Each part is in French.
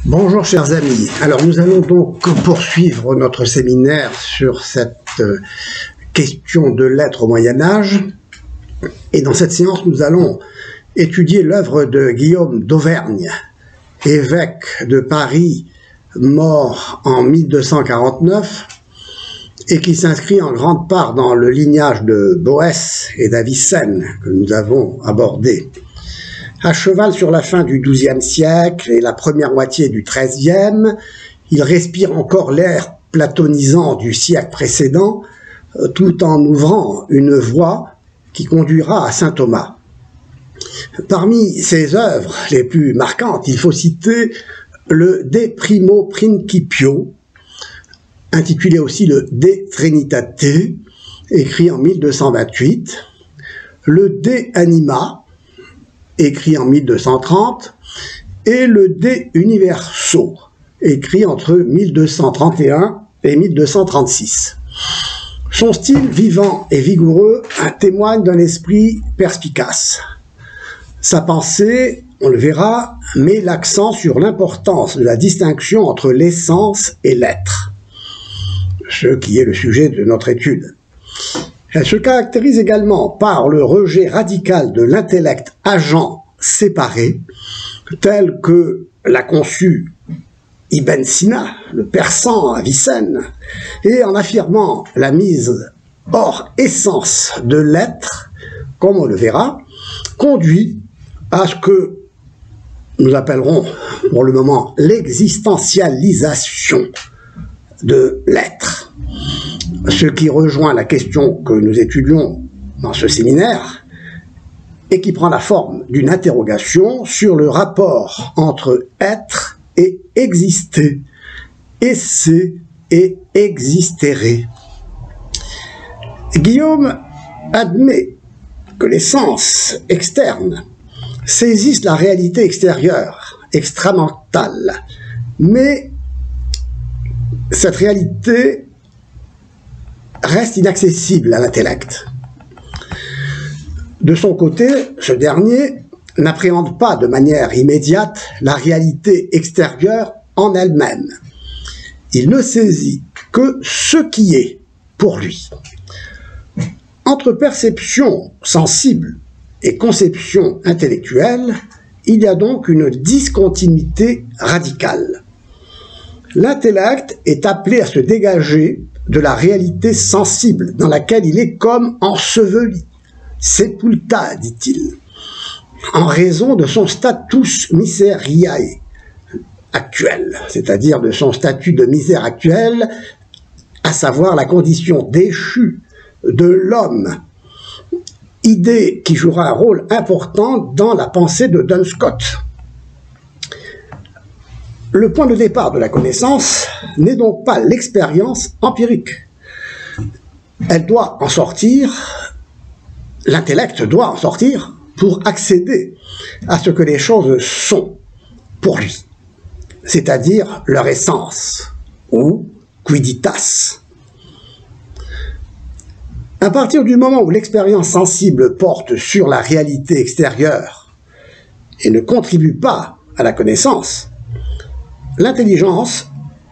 Bonjour chers amis, alors nous allons donc poursuivre notre séminaire sur cette question de l'être au Moyen-Âge, et dans cette séance nous allons étudier l'œuvre de Guillaume d'Auvergne, évêque de Paris, mort en 1249, et qui s'inscrit en grande part dans le lignage de Boès et d'Avicenne que nous avons abordé. À cheval sur la fin du XIIe siècle et la première moitié du XIIIe, il respire encore l'air platonisant du siècle précédent, tout en ouvrant une voie qui conduira à saint Thomas. Parmi ses œuvres les plus marquantes, il faut citer le De Primo Principio, intitulé aussi le De Trinitate, écrit en 1228, le De Anima, écrit en 1230, et le De Universo, écrit entre 1231 et 1236. Son style vivant et vigoureux témoigne d'un esprit perspicace. Sa pensée, on le verra, met l'accent sur l'importance de la distinction entre l'essence et l'être, ce qui est le sujet de notre étude. Elle se caractérise également par le rejet radical de l'intellect agent séparé, tel que l'a conçu Ibn Sina, le persan Avicenne, et en affirmant la mise hors essence de l'être, comme on le verra, conduit à ce que nous appellerons pour le moment l'existentialisation de l'être. Ce qui rejoint la question que nous étudions dans ce séminaire et qui prend la forme d'une interrogation sur le rapport entre être et exister, esse et existere. Guillaume admet que les sens externes saisissent la réalité extérieure, extramentale, mais cette réalité reste inaccessible à l'intellect. De son côté, ce dernier n'appréhende pas de manière immédiate la réalité extérieure en elle-même. Il ne saisit que ce qui est pour lui. Entre perception sensible et conception intellectuelle, il y a donc une discontinuité radicale. L'intellect est appelé à se dégager de la réalité sensible dans laquelle il est comme enseveli, sepulta, dit-il, en raison de son status miseriae actuel, c'est-à-dire de son statut de misère actuel, à savoir la condition déchue de l'homme, idée qui jouera un rôle important dans la pensée de Duns Scott. Le point de départ de la connaissance n'est donc pas l'expérience empirique. Elle doit en sortir, l'intellect doit en sortir pour accéder à ce que les choses sont pour lui, c'est-à-dire leur essence, ou quiditas. À partir du moment où l'expérience sensible porte sur la réalité extérieure et ne contribue pas à la connaissance, l'intelligence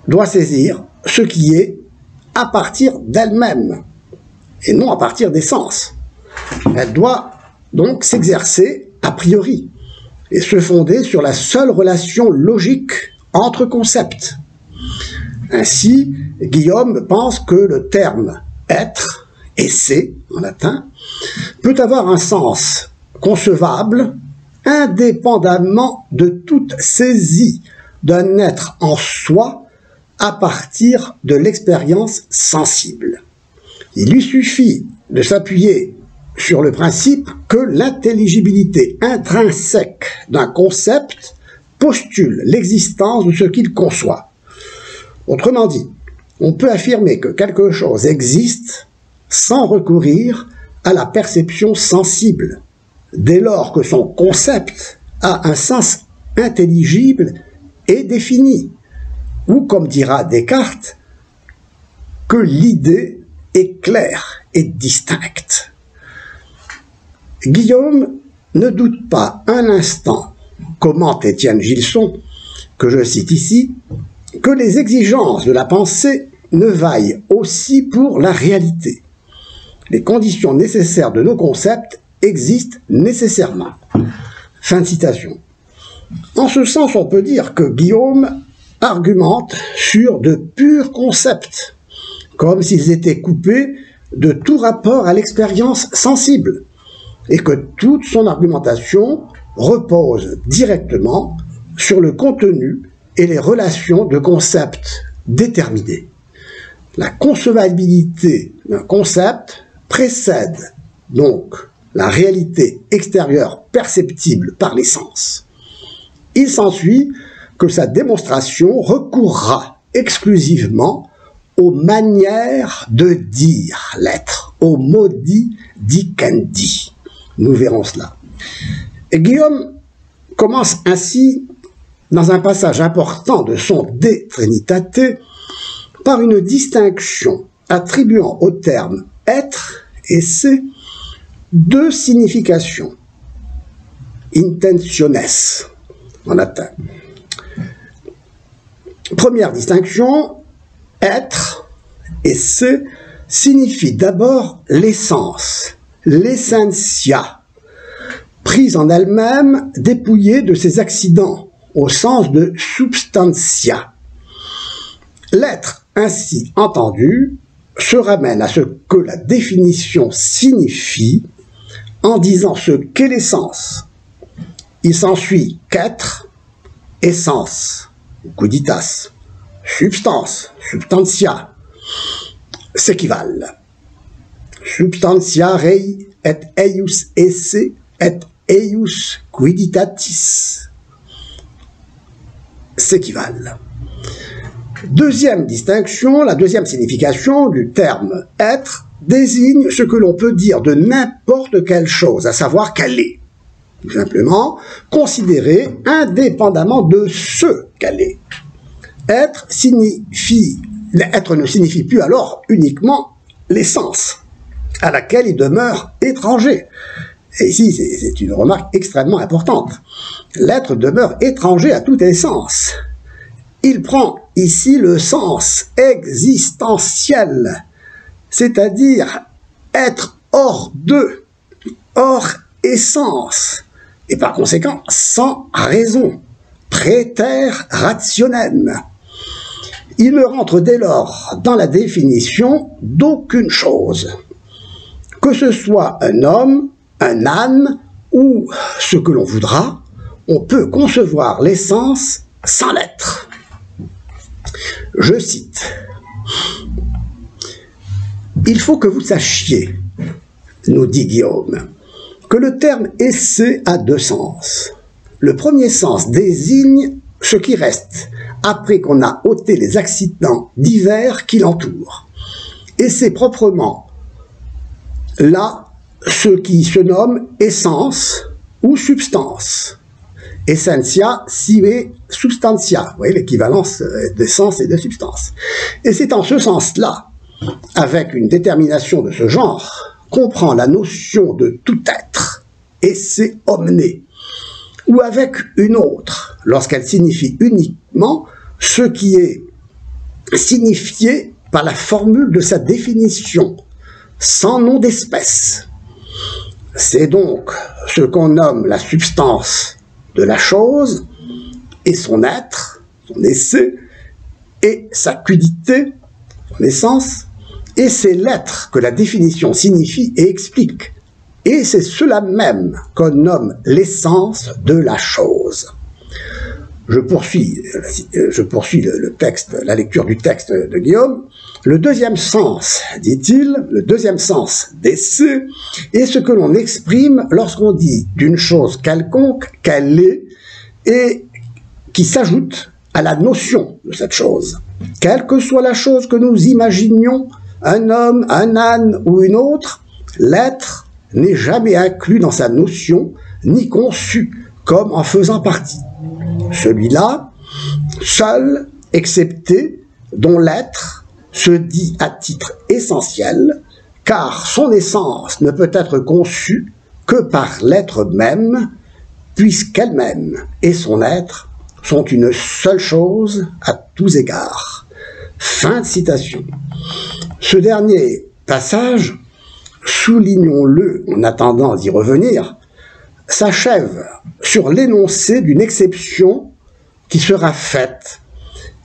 doit saisir ce qui est à partir d'elle-même, et non à partir des sens. Elle doit donc s'exercer a priori, et se fonder sur la seule relation logique entre concepts. Ainsi, Guillaume pense que le terme « être », esse en latin, peut avoir un sens concevable indépendamment de toute saisie d'un être en soi à partir de l'expérience sensible. Il lui suffit de s'appuyer sur le principe que l'intelligibilité intrinsèque d'un concept postule l'existence de ce qu'il conçoit. Autrement dit, on peut affirmer que quelque chose existe sans recourir à la perception sensible, dès lors que son concept a un sens intelligible et défini, ou comme dira Descartes, que l'idée est claire et distincte. Guillaume ne doute pas un instant, commente Étienne Gilson, que je cite ici, que les exigences de la pensée ne vaillent aussi pour la réalité. Les conditions nécessaires de nos concepts existent nécessairement. Fin de citation. En ce sens, on peut dire que Guillaume argumente sur de purs concepts, comme s'ils étaient coupés de tout rapport à l'expérience sensible, et que toute son argumentation repose directement sur le contenu et les relations de concepts déterminés. La concevabilité d'un concept précède donc la réalité extérieure perceptible par les sens. Il s'ensuit que sa démonstration recourra exclusivement aux manières de dire l'être, aux modi dicendi. Nous verrons cela. Et Guillaume commence ainsi, dans un passage important de son De Trinitate, par une distinction attribuant au terme être et c'est deux significations, intentiones en latin. Première distinction, être et c'est signifie d'abord l'essence, l'essentia, prise en elle-même, dépouillée de ses accidents, au sens de substantia. L'être ainsi entendu se ramène à ce que la définition signifie en disant ce qu'est l'essence. Il s'ensuit qu'être, essence, quoditas, substance, substantia, s'équivalent. Substantia rei et eius esse et eius quiditatis s'équivalent. Deuxième distinction, la deuxième signification du terme « être » désigne ce que l'on peut dire de n'importe quelle chose, à savoir qu'elle est. Tout simplement, considérée indépendamment de ce qu'elle est. Être ne signifie plus alors uniquement l'essence, à laquelle il demeure étranger. Et ici, c'est une remarque extrêmement importante. L'être demeure étranger à toute essence. Il prend ici le sens existentiel, c'est-à-dire être hors d'eux, hors essence, et par conséquent sans raison, praeter rationem. Il ne rentre dès lors dans la définition d'aucune chose, que ce soit un homme, un âne ou ce que l'on voudra, on peut concevoir l'essence sans l'être. Je cite, « Il faut que vous sachiez, nous dit Guillaume, que le terme « essai » a deux sens. Le premier sens désigne ce qui reste après qu'on a ôté les accidents divers qui l'entourent. Et c'est proprement là ce qui se nomme essence ou substance. Essentia sive substantia, vous voyez l'équivalence d'essence et de substance. Et c'est en ce sens-là, avec une détermination de ce genre, qu'on prend la notion de tout être, esse omne, ou avec une autre, lorsqu'elle signifie uniquement ce qui est signifié par la formule de sa définition, sans nom d'espèce. C'est donc ce qu'on nomme la substance de la chose, et son être, son essai, et sa quidité, son essence, et c'est l'être que la définition signifie et explique. Et c'est cela même qu'on nomme l'essence de la chose. Je poursuis le texte, la lecture du texte de Guillaume. Le deuxième sens, dit-il, le deuxième sens d'essai, est ce que l'on exprime lorsqu'on dit d'une chose quelconque qu'elle est et qui s'ajoute à la notion de cette chose. Quelle que soit la chose que nous imaginions, un homme, un âne ou une autre, l'être n'est jamais inclus dans sa notion, ni conçu comme en faisant partie. Celui-là, seul, excepté, dont l'être se dit à titre essentiel, car son essence ne peut être conçue que par l'être même, puisqu'elle-même et son être sont une seule chose à tous égards. » Fin de citation. Ce dernier passage, soulignons-le en attendant d'y revenir, s'achève sur l'énoncé d'une exception qui sera faite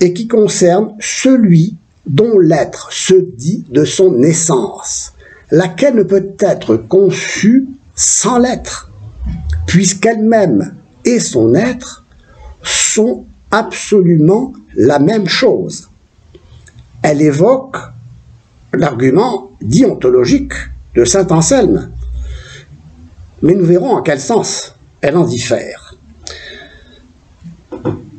et qui concerne celui dont l'être se dit de son essence, laquelle ne peut être conçue sans l'être, puisqu'elle-même et son être sont absolument la même chose. Elle évoque l'argument déontologique de saint Anselme, mais nous verrons en quel sens elle en diffère.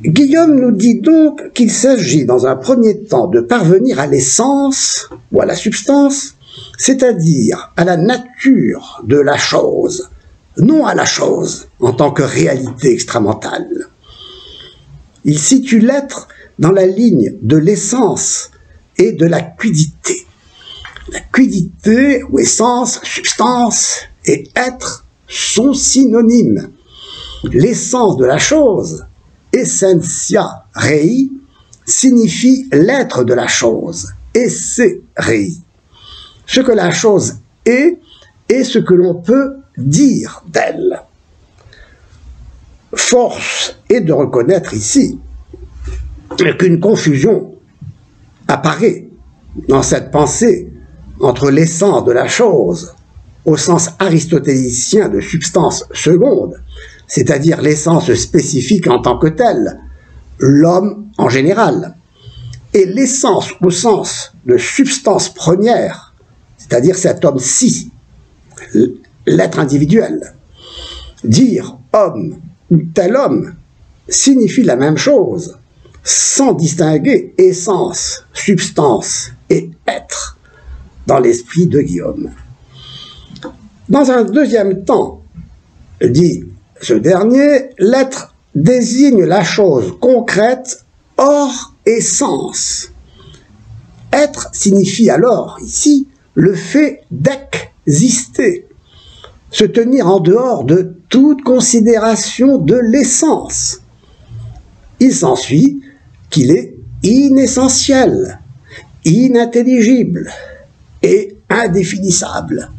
Guillaume nous dit donc qu'il s'agit dans un premier temps de parvenir à l'essence ou à la substance, c'est-à-dire à la nature de la chose, non à la chose en tant que réalité extramentale. Il situe l'être dans la ligne de l'essence et de la quiddité. La quiddité, ou essence, substance et être sont synonymes. L'essence de la chose, essentia rei, signifie l'être de la chose, esse rei. Ce que la chose est ce que l'on peut dire d'elle. Force est de reconnaître ici qu'une confusion apparaît dans cette pensée entre l'essence de la chose, au sens aristotélicien de substance seconde, c'est-à-dire l'essence spécifique en tant que telle, l'homme en général, et l'essence au sens de substance première, c'est-à-dire cet homme-ci, l'être individuel. Dire homme ou tel homme signifie la même chose, sans distinguer essence, substance et être, dans l'esprit de Guillaume. Dans un deuxième temps, dit ce dernier, l'être désigne la chose concrète hors essence. Être signifie alors, ici, le fait d'exister, se tenir en dehors de toute considération de l'essence. Il s'ensuit qu'il est inessentiel, inintelligible et indéfinissable.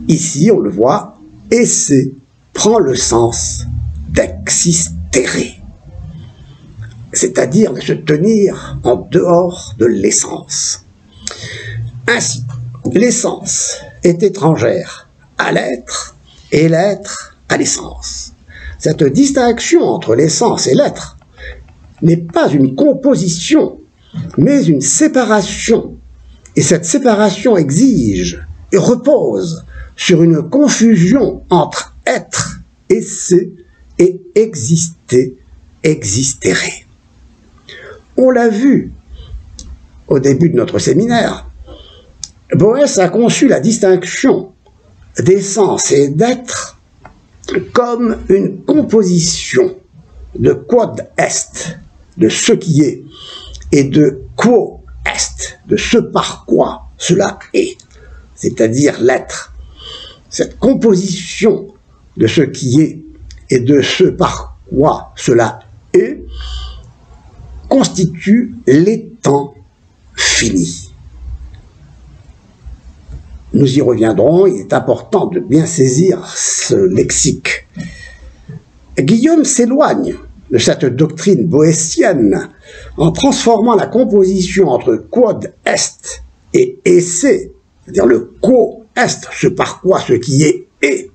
Ici, on le voit, esse prend le sens d'existere, c'est-à-dire de se tenir en dehors de l'essence. Ainsi, l'essence est étrangère à l'être et l'être à l'essence. Cette distinction entre l'essence et l'être n'est pas une composition, mais une séparation. Et cette séparation exige et repose sur une confusion entre être, esse, et exister, existere. On l'a vu au début de notre séminaire, Boès a conçu la distinction d'essence et d'être comme une composition de quod est, de ce qui est, et de quo est, de ce par quoi cela est, c'est-à-dire l'être. Cette composition de ce qui est et de ce par quoi cela est constitue l'étant fini. Nous y reviendrons, il est important de bien saisir ce lexique. Guillaume s'éloigne de cette doctrine boétienne en transformant la composition entre quod est et esse, c'est-à-dire le quo est, ce par quoi ce qui est,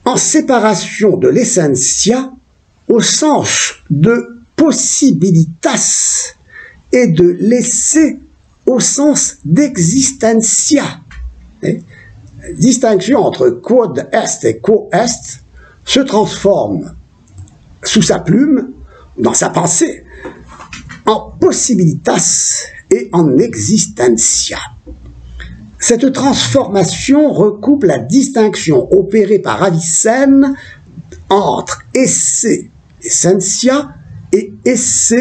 en séparation de l'essentia au sens de possibilitas et de l'esse au sens d'existentia. La distinction entre quod est et quo est se transforme sous sa plume, dans sa pensée, en possibilitas et en existentia. Cette transformation recoupe la distinction opérée par Avicenne entre esse, essentia, et esse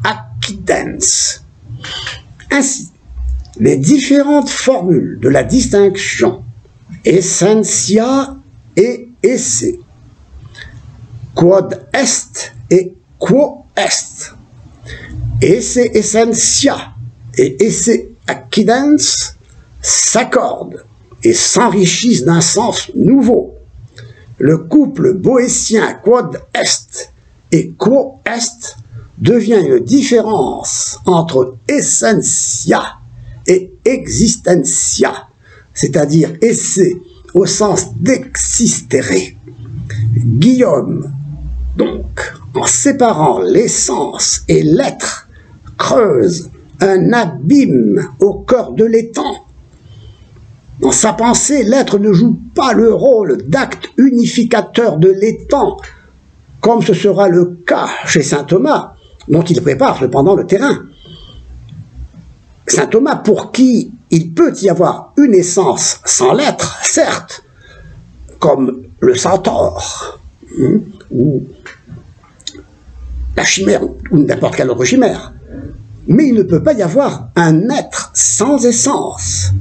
accidens. Ainsi, les différentes formules de la distinction essentia et esse, quod est et quo est. Esse essentia et esse accidens s'accordent et s'enrichissent d'un sens nouveau. Le couple boétien quod est et quo est devient une différence entre essentia et existentia, c'est-à-dire esse au sens d'existere. Guillaume, donc, en séparant l'essence et l'être, creuse un abîme au cœur de l'étang. Dans sa pensée, l'être ne joue pas le rôle d'acte unificateur de l'étang, comme ce sera le cas chez saint Thomas, dont il prépare cependant le terrain. Saint Thomas, pour qui il peut y avoir une essence sans l'être, certes, comme le centaure, ou la chimère, ou n'importe quelle autre chimère, mais il ne peut pas y avoir un être sans essence.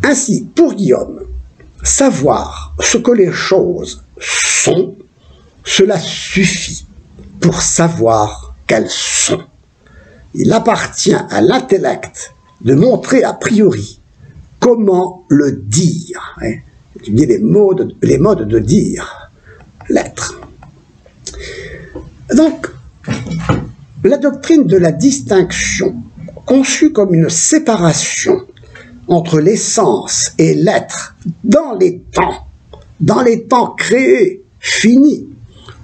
Ainsi, pour Guillaume, savoir ce que les choses sont, cela suffit pour savoir qu'elles sont. Il appartient à l'intellect de montrer a priori comment le dire, étudier les modes de dire l'être. Donc, la doctrine de la distinction, conçue comme une séparation entre l'essence et l'être dans les temps créés, finis,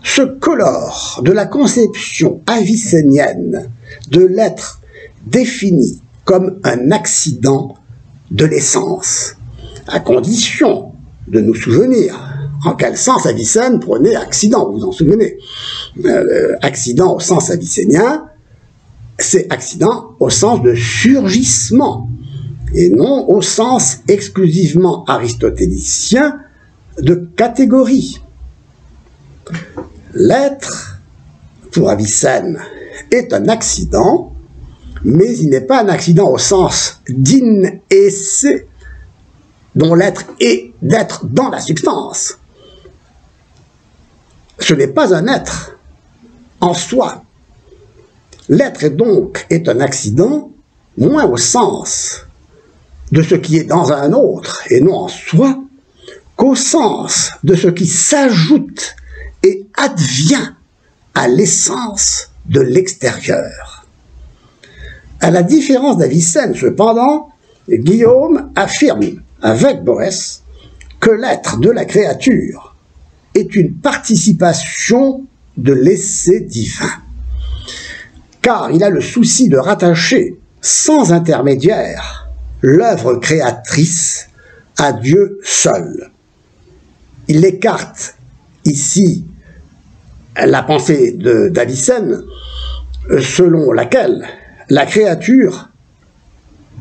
se colore de la conception avicénienne de l'être défini comme un accident de l'essence, à condition de nous souvenir en quel sens Avicenne prenait accident, vous vous en souvenez. Accident au sens avicénien, c'est accident au sens de surgissement, et non au sens exclusivement aristotélicien de catégorie. L'être, pour Avicenne, est un accident, mais il n'est pas un accident au sens d'in esse, dont l'être est d'être dans la substance. Ce n'est pas un être en soi. L'être est un accident, moins au sens de ce qui est dans un autre et non en soi, qu'au sens de ce qui s'ajoute et advient à l'essence de l'extérieur. À la différence d'Avicenne, cependant, Guillaume affirme avec Borès que l'être de la créature est une participation de l'essai divin, car il a le souci de rattacher, sans intermédiaire, l'œuvre créatrice à Dieu seul. Il écarte ici la pensée d'Avicenne, selon laquelle la créature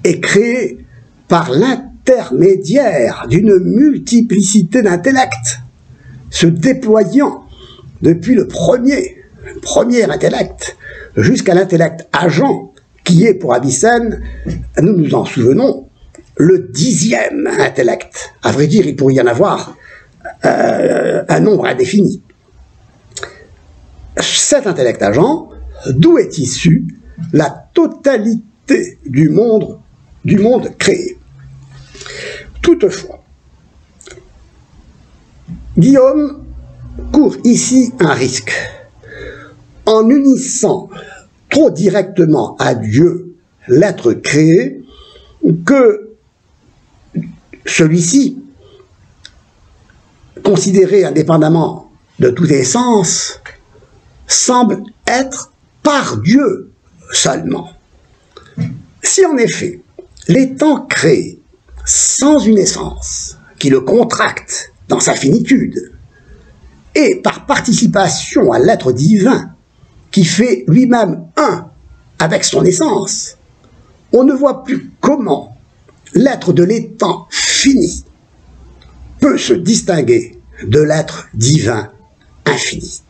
est créée par l'intermédiaire d'une multiplicité d'intellects, se déployant depuis le premier intellect jusqu'à l'intellect agent, qui est pour Avicenne, nous nous en souvenons, le 10e intellect. À vrai dire, il pourrait y en avoir un nombre indéfini. Cet intellect agent, d'où est issue la totalité du monde créé. Toutefois, Guillaume court ici un risque. En unissant trop directement à Dieu l'être créé, que celui-ci, considéré indépendamment de toute essence, semble être par Dieu seulement. Si en effet, l'étant créé sans une essence qui le contracte dans sa finitude, et par participation à l'être divin qui fait lui-même un avec son essence, on ne voit plus comment l'être de l'étant fini peut se distinguer de l'être divin infini.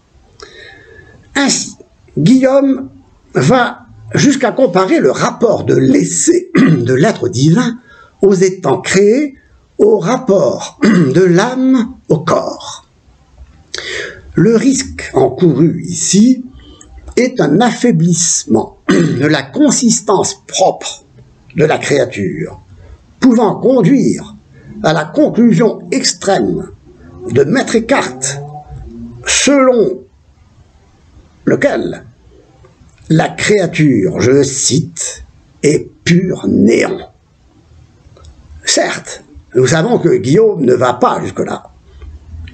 Ainsi, Guillaume va jusqu'à comparer le rapport de l'essai de l'être divin aux étangs créés au rapport de l'âme au corps. Le risque encouru ici est un affaiblissement de la consistance propre de la créature, pouvant conduire à la conclusion extrême de Maître Eckhart, selon lequel la créature, je cite, est pur néant. Certes, nous savons que Guillaume ne va pas jusque-là,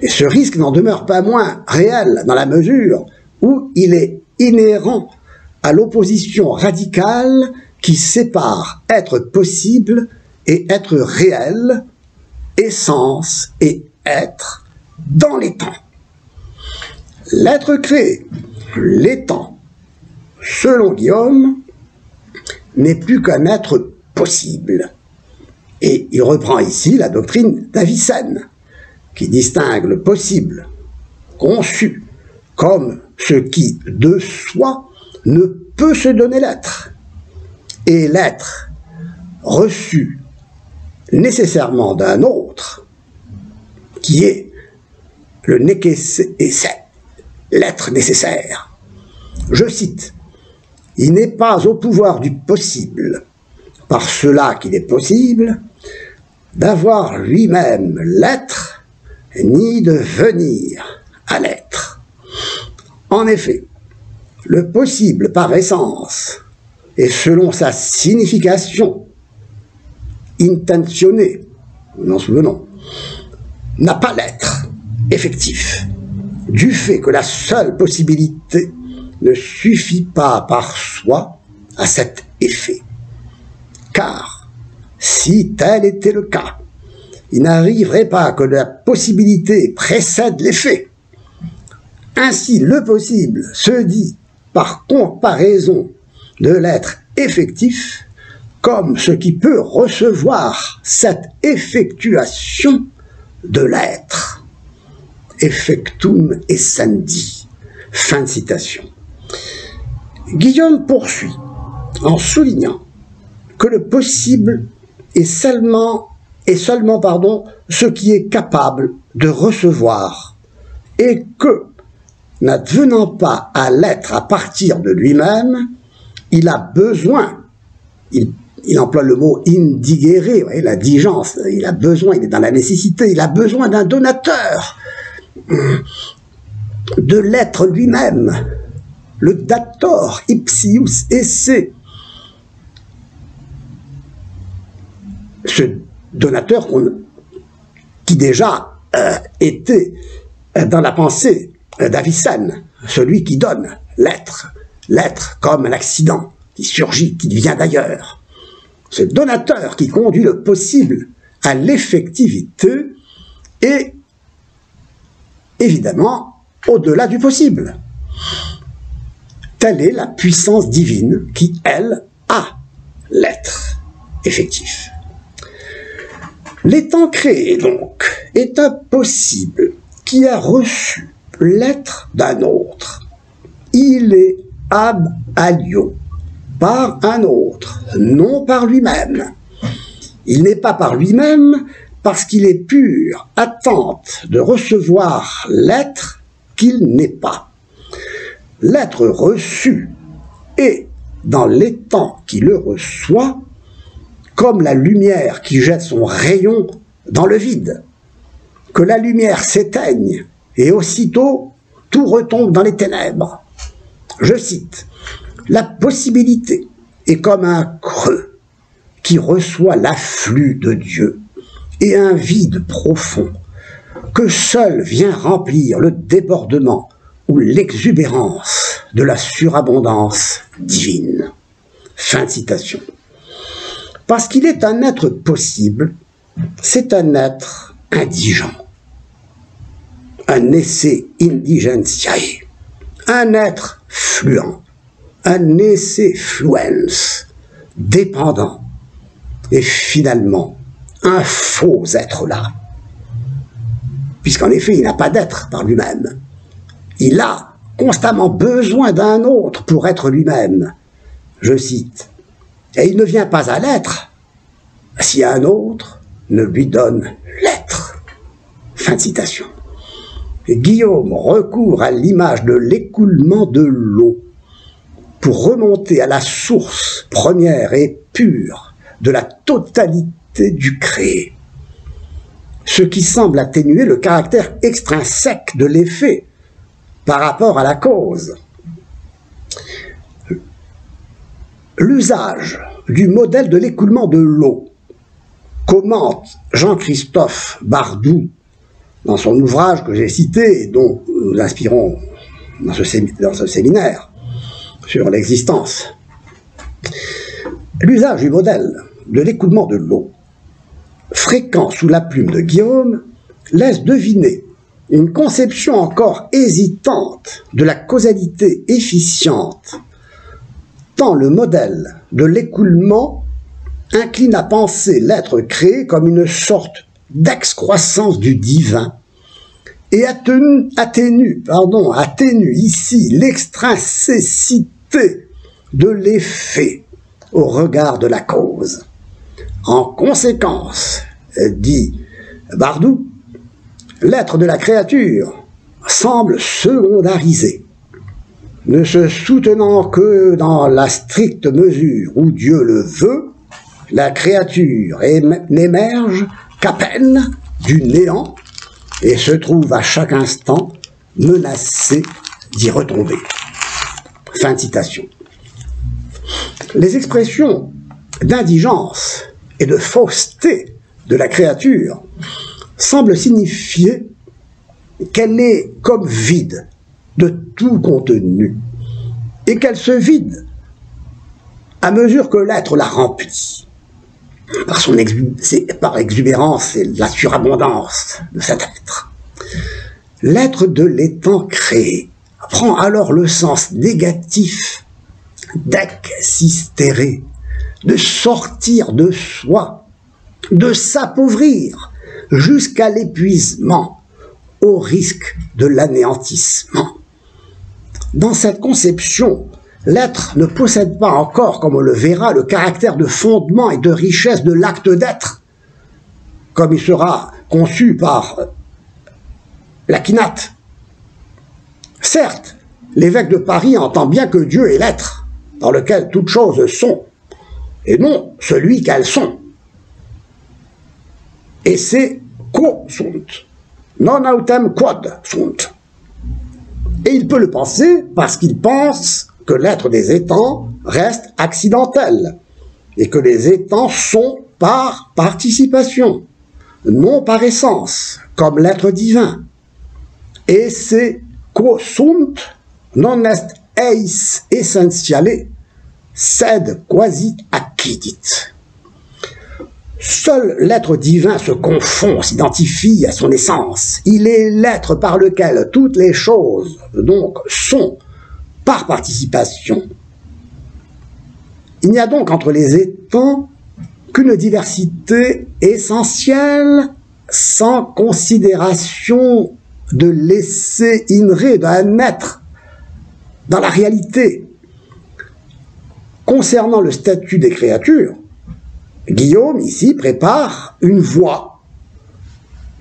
et ce risque n'en demeure pas moins réel dans la mesure où il est inhérent à l'opposition radicale qui sépare être possible et être réel, essence et être dans les temps. L'être créé, l'étant, selon Guillaume, n'est plus qu'un être possible. Et il reprend ici la doctrine d'Avicenne, qui distingue le possible, conçu, comme ce qui, de soi, ne peut se donner l'être, et l'être reçu nécessairement d'un autre, qui est le l'être nécessaire. Je cite, « Il n'est pas au pouvoir du possible, par cela qu'il est possible, d'avoir lui-même l'être, ni de venir à l'être. » En effet, le possible par essence, et selon sa signification intentionnée, nous en souvenons, n'a pas l'être effectif, du fait que la seule possibilité ne suffit pas par soi à cet effet. Car, si tel était le cas, il n'arriverait pas que la possibilité précède l'effet. Ainsi, le possible se dit, par comparaison de l'être effectif, comme ce qui peut recevoir cette effectuation de l'être. Effectum essendi. Fin de citation. Guillaume poursuit en soulignant que le possible est seulement ce qui est capable de recevoir, et que, n'advenant pas à l'être à partir de lui-même, il a besoin, il emploie le mot indigere, voyez, la digence, il a besoin, il est dans la nécessité, il a besoin d'un donateur, de l'être lui-même, le dator ipsius esse. Ce donateur qui déjà était dans la pensée d'Avicenne, celui qui donne l'être comme l'accident qui surgit, qui vient d'ailleurs. Ce donateur qui conduit le possible à l'effectivité est évidemment au-delà du possible. Telle est la puissance divine qui, elle, a l'être effectif. L'étant créé, donc, est un possible qui a reçu l'être d'un autre. Il est ab alio, par un autre, non par lui-même. Il n'est pas par lui-même parce qu'il est pur, attente de recevoir l'être qu'il n'est pas. L'être reçu est, dans l'étant qui le reçoit, comme la lumière qui jette son rayon dans le vide, que la lumière s'éteigne et aussitôt tout retombe dans les ténèbres. Je cite, « La possibilité est comme un creux qui reçoit l'afflux de Dieu et un vide profond que seul vient remplir le débordement ou l'exubérance de la surabondance divine. » Fin de citation. Parce qu'il est un être possible, c'est un être indigent, un esse indigentiae, un être fluent, un esse fluens, dépendant, et finalement, un faux être là. Puisqu'en effet, il n'a pas d'être par lui-même. Il a constamment besoin d'un autre pour être lui-même. Je cite, « Et il ne vient pas à l'être si un autre ne lui donne l'être. » Fin de citation. Guillaume recourt à l'image de l'écoulement de l'eau pour remonter à la source première et pure de la totalité du créé, ce qui semble atténuer le caractère extrinsèque de l'effet par rapport à la cause. L'usage du modèle de l'écoulement de l'eau, commente Jean-Christophe Bardou dans son ouvrage que j'ai cité et dont nous inspirons dans ce séminaire sur l'existence. L'usage du modèle de l'écoulement de l'eau, fréquent sous la plume de Guillaume, laisse deviner une conception encore hésitante de la causalité efficiente, tant le modèle de l'écoulement incline à penser l'être créé comme une sorte d'excroissance du divin et atténue ici l'extrinsécité de l'effet au regard de la cause. En conséquence, dit Bardou, l'être de la créature semble secondarisé, ne se soutenant que dans la stricte mesure où Dieu le veut. La créature n'émerge qu'à peine du néant et se trouve à chaque instant menacée d'y retomber. Fin de citation. Les expressions d'indigence et de fausseté de la créature semblent signifier qu'elle est comme vide de tout contenu et qu'elle se vide à mesure que l'être la remplit par l'exubérance et la surabondance de cet être. L'être de l'étant créé prend alors le sens négatif d'existérer, de sortir de soi, de s'appauvrir jusqu'à l'épuisement, au risque de l'anéantissement. Dans cette conception, l'être ne possède pas encore, comme on le verra, le caractère de fondement et de richesse de l'acte d'être, comme il sera conçu par l'Akinate. Certes, l'évêque de Paris entend bien que Dieu est l'être, dans lequel toutes choses sont, et non celui qu'elles sont. Et c'est quo sunt, non autem quod sunt. Et il peut le penser parce qu'il pense que l'être des étangs reste accidentel, et que les étangs sont par participation, non par essence, comme l'être divin. Et c'est quo sunt, non est eis essentiale, sed quasi accidit. Seul l'être divin se confond, s'identifie à son essence. Il est l'être par lequel toutes les choses, donc, sont par participation. Il n'y a donc entre les étangs qu'une diversité essentielle, sans considération de l'essai inré d'un être dans la réalité. Concernant le statut des créatures, Guillaume, ici, prépare une voie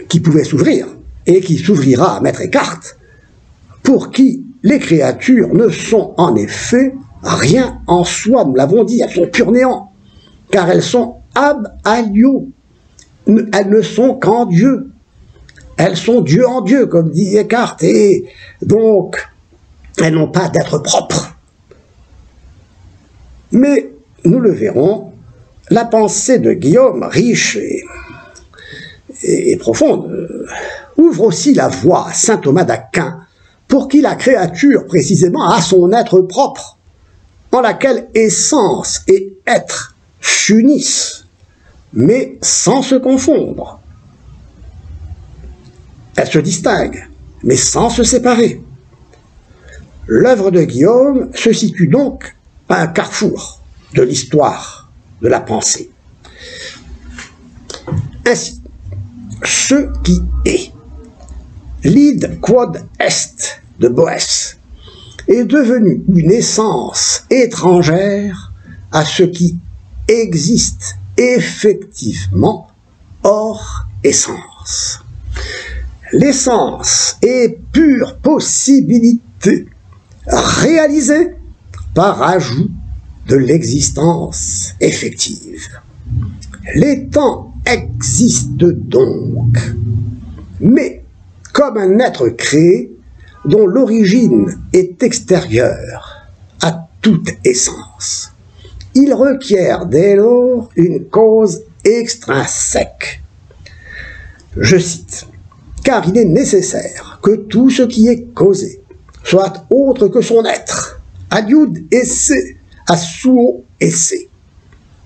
qui pouvait s'ouvrir et qui s'ouvrira à Maître Eckhart, pour qui les créatures ne sont en effet rien en soi, nous l'avons dit, elles sont pur néant, car elles sont ab alio, elles ne sont qu'en Dieu, elles sont Dieu en Dieu, comme dit Eckhart, et donc elles n'ont pas d'être propre. Mais, nous le verrons, la pensée de Guillaume, riche et profonde, ouvre aussi la voie à saint Thomas d'Aquin, pour qui la créature, précisément, a son être propre, en laquelle essence et être s'unissent, mais sans se confondre. Elles se distinguent, mais sans se séparer. L'œuvre de Guillaume se situe donc à un carrefour de l'histoire de la pensée. Ainsi, ce qui est, l'id quod est de Boès, est devenu une essence étrangère à ce qui existe effectivement hors essence. l'essence est pure possibilité réalisée par ajout de l'existence effective. Les temps existent donc, mais comme un être créé dont l'origine est extérieure à toute essence. Il requiert dès lors une cause extrinsèque. Je cite, « Car il est nécessaire que tout ce qui est causé soit autre que son être, adiud esse, assuo esse,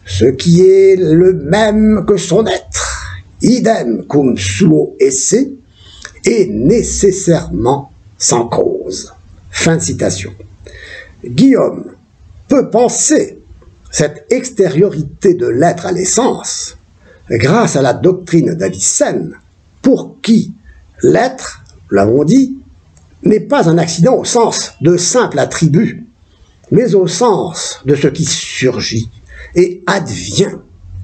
ce qui est le même que son être, idem cum suo esse, est nécessairement sans cause. » Fin de citation. Guillaume peut penser cette extériorité de l'être à l'essence grâce à la doctrine d'Avicenne, pour qui l'être, nous l'avons dit, n'est pas un accident au sens de simple attribut, mais au sens de ce qui surgit et advient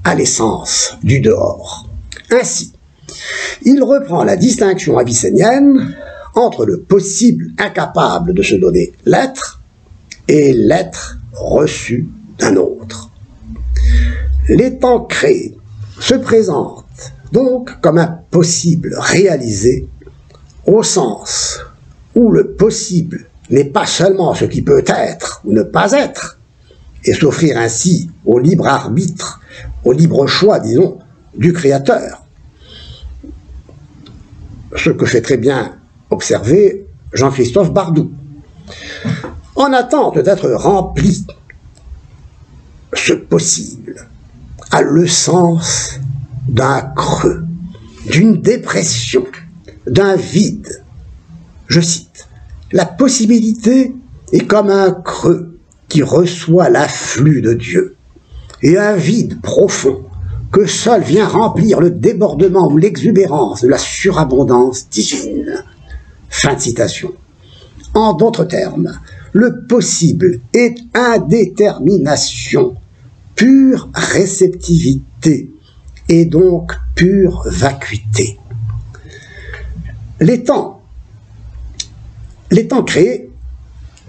à l'essence du dehors. Ainsi, il reprend la distinction avicénienne entre le possible incapable de se donner l'être et l'être reçu d'un autre. L'étant créé se présente donc comme un possible réalisé au sens où le possible n'est pas seulement ce qui peut être ou ne pas être, et s'offrir ainsi au libre arbitre, au libre choix, disons, du Créateur. Ce que fait très bien observer Jean-Christophe Bardou. En attente d'être rempli, ce possible a le sens d'un creux, d'une dépression, d'un vide. Je cite, « La possibilité est comme un creux qui reçoit l'afflux de Dieu, et un vide profond que seul vient remplir le débordement ou l'exubérance de la surabondance divine. » Fin de citation. En d'autres termes, le possible est indétermination, pure réceptivité, et donc pure vacuité. L'étant créé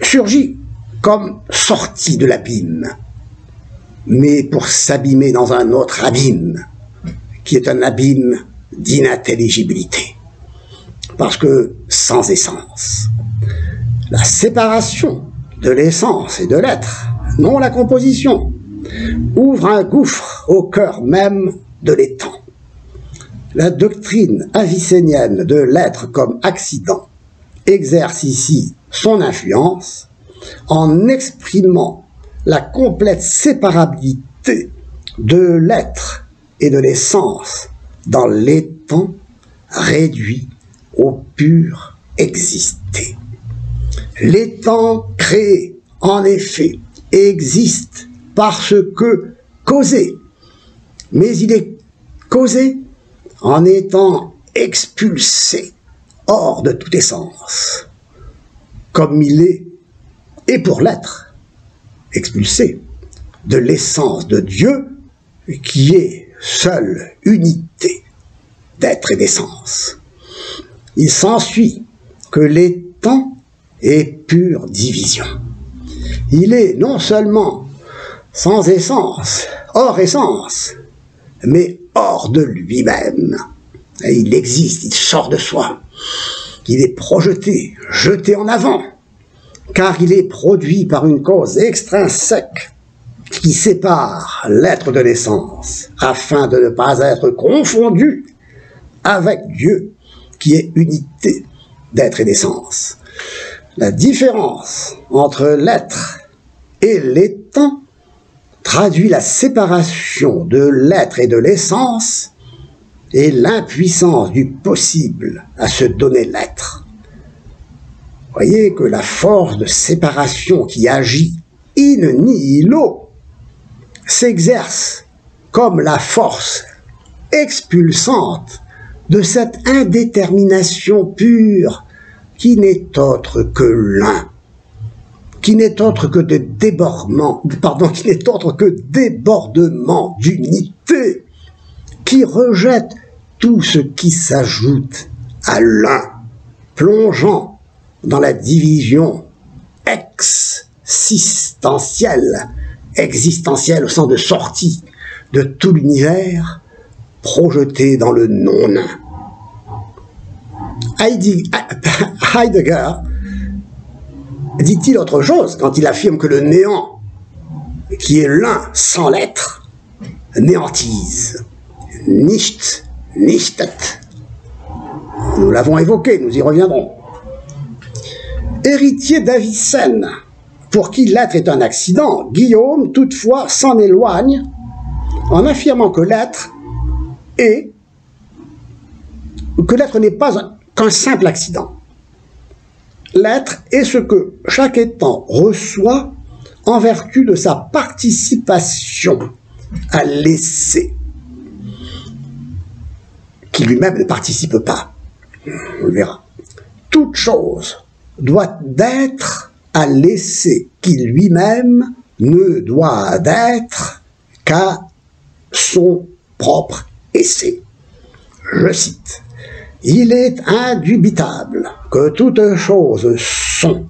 surgit comme sorti de l'abîme, mais pour s'abîmer dans un autre abîme, qui est un abîme d'inintelligibilité, parce que sans essence. La séparation de l'essence et de l'être, non la composition, ouvre un gouffre au cœur même de l'étant. La doctrine avicénienne de l'être comme accident exerce ici son influence en exprimant la complète séparabilité de l'être et de l'essence dans l'étant réduit au pur existé. L'étant créé, en effet, existe parce que causé, mais il est causé en étant expulsé hors de toute essence, comme il est, et pour l'être, expulsé de l'essence de Dieu, qui est seule unité d'être et d'essence. Il s'ensuit que l'étant est pure division. Il est non seulement sans essence, hors essence, mais hors de lui-même. Il existe, il sort de soi. Il est projeté, jeté en avant, car il est produit par une cause extrinsèque qui sépare l'être de l'essence, afin de ne pas être confondu avec Dieu, qui est unité d'être et d'essence. La différence entre l'être et l'étant traduit la séparation de l'être et de l'essence et l'impuissance du possible à se donner l'être. Voyez que la force de séparation qui agit in nihilo s'exerce comme la force expulsante de cette indétermination pure qui n'est autre que l'un, qui n'est autre que débordement d'unité, qui rejette tout ce qui s'ajoute à l'un, plongeant dans la division existentielle au sens de sortie de tout l'univers, projeté dans le non-nain. Heidegger dit-il autre chose quand il affirme que le néant, qui est l'un sans l'être, néantise. Nichtet. Nous l'avons évoqué, nous y reviendrons. Héritier d'Avicenne, pour qui l'être est un accident, Guillaume, toutefois, s'en éloigne en affirmant que l'être n'est pas qu'un simple accident. L'être est ce que chaque étant reçoit en vertu de sa participation à l'essai, qui lui-même ne participe pas. On le verra. Toute chose doit d'être à l'essai qui lui-même ne doit d'être qu'à son propre essai. Je cite. Il est indubitable que toutes choses sont,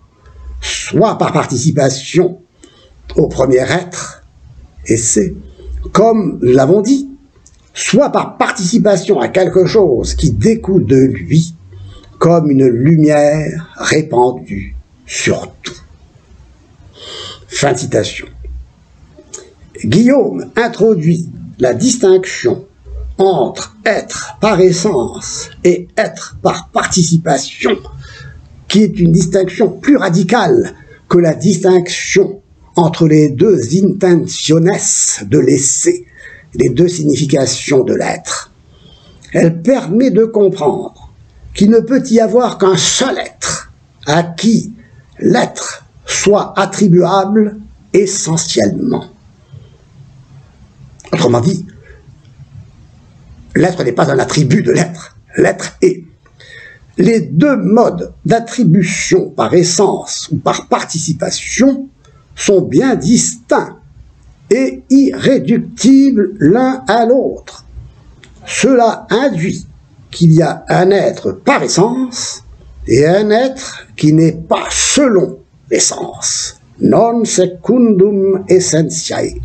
soit par participation au premier être, essai, comme nous l'avons dit, soit par participation à quelque chose qui découle de lui, comme une lumière répandue sur tout. Fin de citation. Guillaume introduit la distinction entre être par essence et être par participation, qui est une distinction plus radicale que la distinction entre les deux intentiones de l'essai, les deux significations de l'être. Elle permet de comprendre qu'il ne peut y avoir qu'un seul être à qui l'être soit attribuable essentiellement. Autrement dit, l'être n'est pas un attribut de l'être, l'être est. Les deux modes d'attribution par essence ou par participation sont bien distincts et irréductibles l'un à l'autre. Cela induit qu'il y a un être par essence et un être qui n'est pas selon l'essence, non secundum essentiae.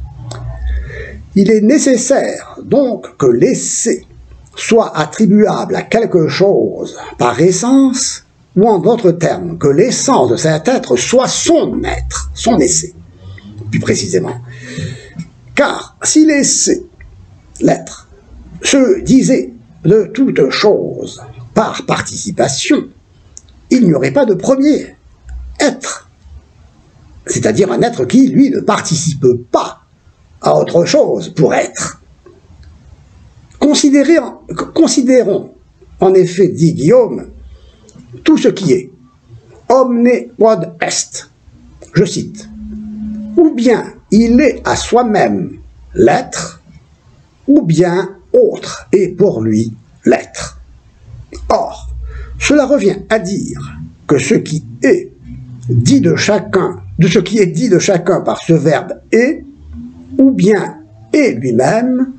Il est nécessaire donc que l'essai soit attribuable à quelque chose par essence, ou en d'autres termes, que l'essence de cet être soit son être, son essai, plus précisément. Car si l'essai, l'être, se disait de toute chose par participation, il n'y aurait pas de premier être, c'est-à-dire un être qui, lui, ne participe pas à autre chose pour être. Considérons, en effet, dit Guillaume, tout ce qui est, omne quod est, je cite, ou bien il est à soi-même l'être, ou bien autre est pour lui l'être. Or, cela revient à dire que ce qui est dit de chacun par ce verbe est, ou bien est lui-même,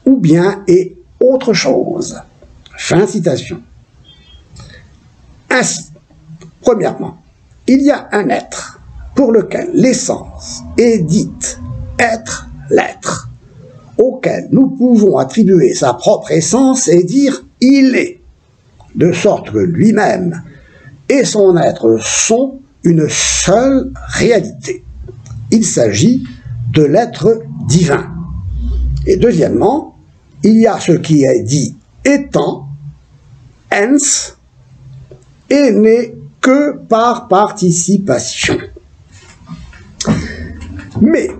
ou bien est autre chose. Fin de citation. Ainsi, premièrement, il y a un être pour lequel l'essence est dite être l'être, auquel nous pouvons attribuer sa propre essence et dire « il est », de sorte que lui-même et son être sont une seule réalité. Il s'agit de l'être divin. Et deuxièmement, il y a ce qui est dit étant, ens, et n'est que par participation. Mais,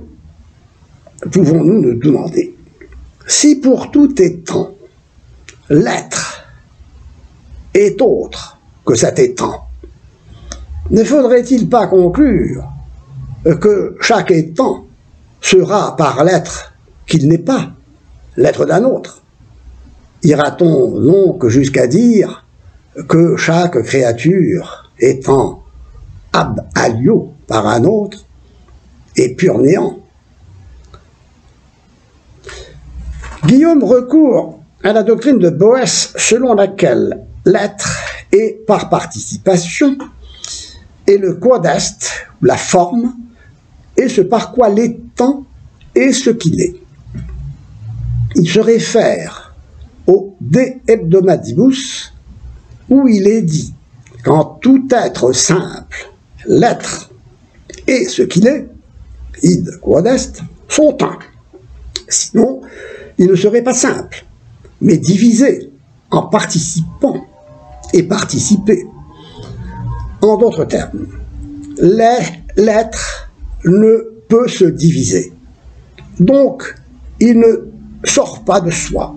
pouvons-nous nous demander, si pour tout étant, l'être est autre que cet étant, ne faudrait-il pas conclure que chaque étant sera par l'être qu'il n'est pas, l'être d'un autre? Ira-t-on donc jusqu'à dire que chaque créature étant ab alio par un autre est pur néant? Guillaume recourt à la doctrine de Boès selon laquelle l'être est par participation, et le quod est, la forme, est ce par quoi l'étant est ce qu'il est. Il se réfère au De Hebdomadibus, où il est dit qu'en tout être simple, l'être et ce qu'il est, id quod est, sont un. Sinon, il ne serait pas simple, mais divisé en participants et participé. En d'autres termes, l'être ne peut se diviser. Donc, il ne sort pas de soi.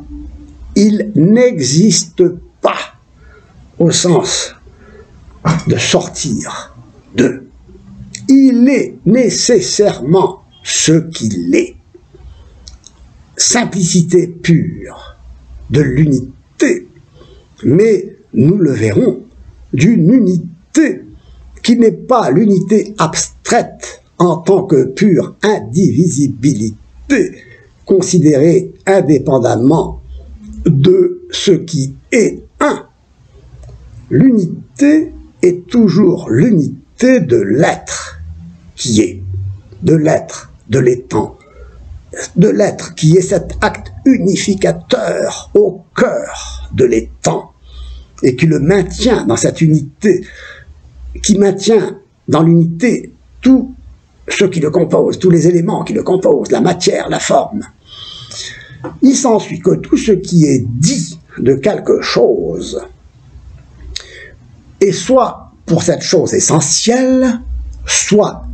Il n'existe pas au sens de sortir de. Il est nécessairement ce qu'il est. Simplicité pure de l'unité, mais nous le verrons, d'une unité qui n'est pas l'unité abstraite en tant que pure indivisibilité, considérée indépendamment de ce qui est un. L'unité est toujours l'unité de l'être qui est, de l'être, de l'étant, de l'être qui est cet acte unificateur au cœur de l'étant et qui le maintient dans cette unité, qui maintient dans l'unité tout ce qui le compose, tous les éléments qui le composent, la matière, la forme. Il s'ensuit que tout ce qui est dit de quelque chose est soit pour cette chose essentielle, soit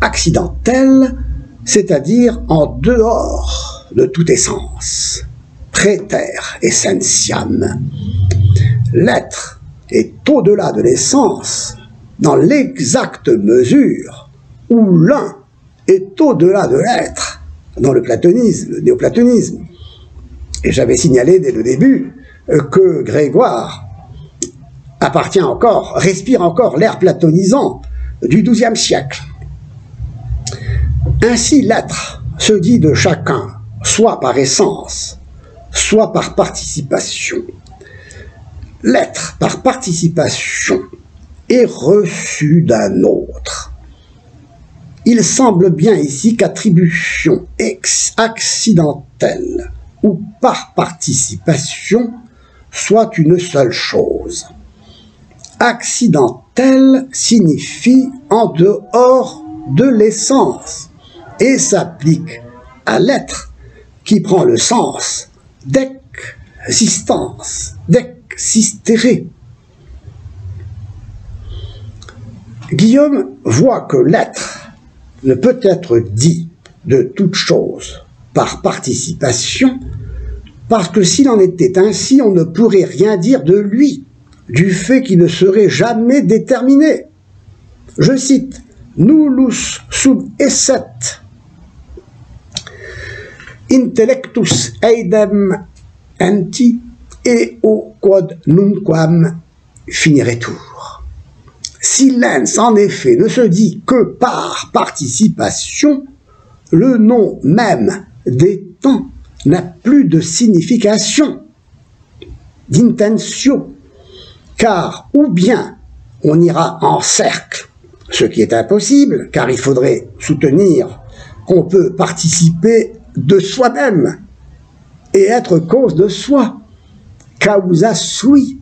accidentelle, c'est-à-dire en dehors de toute essence, praeter essentiam. L'être est au-delà de l'essence dans l'exacte mesure où l'un est au-delà de l'être dans le platonisme, le néoplatonisme. Et j'avais signalé dès le début que Grégoire respire encore l'air platonisant du XIIe siècle. Ainsi, l'être se dit de chacun, soit par essence, soit par participation. L'être, par participation, est reçu d'un autre. Il semble bien ici qu'attribution accidentelle ou par participation soit une seule chose. Accidentelle signifie en dehors de l'essence et s'applique à l'être qui prend le sens d'existence, d'existéré. Guillaume voit que l'être ne peut être dit de toute chose par participation, parce que s'il en était ainsi, on ne pourrait rien dire de lui, du fait qu'il ne serait jamais déterminé. Je cite, « Nullus sub esset intellectus eidem enti eo quod nunquam finiretur ». Si l'ens, en effet, ne se dit que par participation, le nom même d'étant n'a plus de signification, d'intentio, car ou bien on ira en cercle, ce qui est impossible, car il faudrait soutenir qu'on peut participer de soi-même et être cause de soi, causa sui.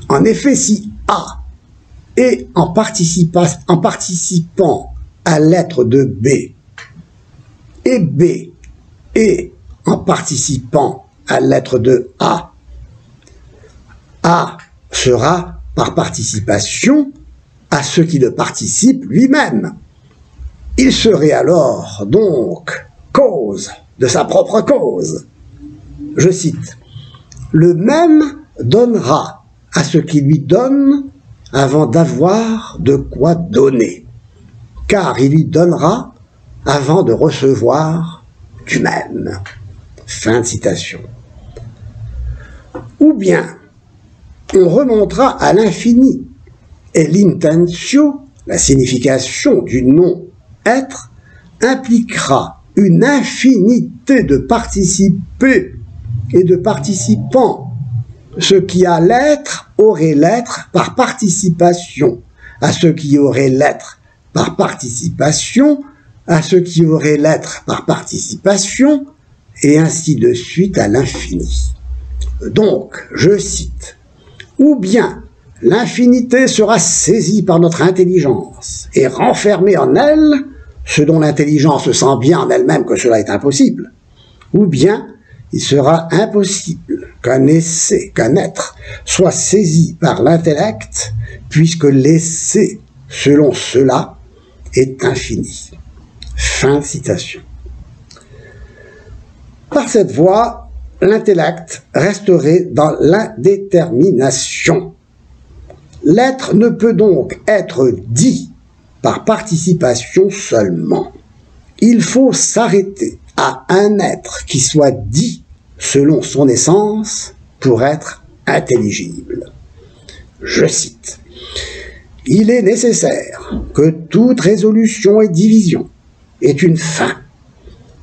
En effet, si A est en participant à l'être de B, et B est en participant à l'être de A, A sera par participation à ce qui le participe lui-même. Il serait alors donc cause de sa propre cause. Je cite, « Le même donnera à ce qui lui donne avant d'avoir de quoi donner, car il lui donnera avant de recevoir du même. » Fin de citation. Ou bien, on remontera à l'infini, et l'intentio, la signification du nom être, impliquera une infinité de participés et de participants, ce qui a l'être aurait l'être par participation à ce qui aurait l'être par participation à ce qui aurait l'être par participation, et ainsi de suite à l'infini. Donc, je cite, « Ou bien l'infinité sera saisie par notre intelligence et renfermée en elle, ce dont l'intelligence sent bien en elle-même que cela est impossible, ou bien il sera impossible qu'un essai, qu'un être, soit saisi par l'intellect, puisque l'essai, selon cela, est infini. » Fin de citation. Par cette voie, l'intellect resterait dans l'indétermination. L'être ne peut donc être dit par participation seulement. Il faut s'arrêter à un être qui soit dit selon son essence pour être intelligible. Je cite, « Il est nécessaire que toute résolution et division ait une fin.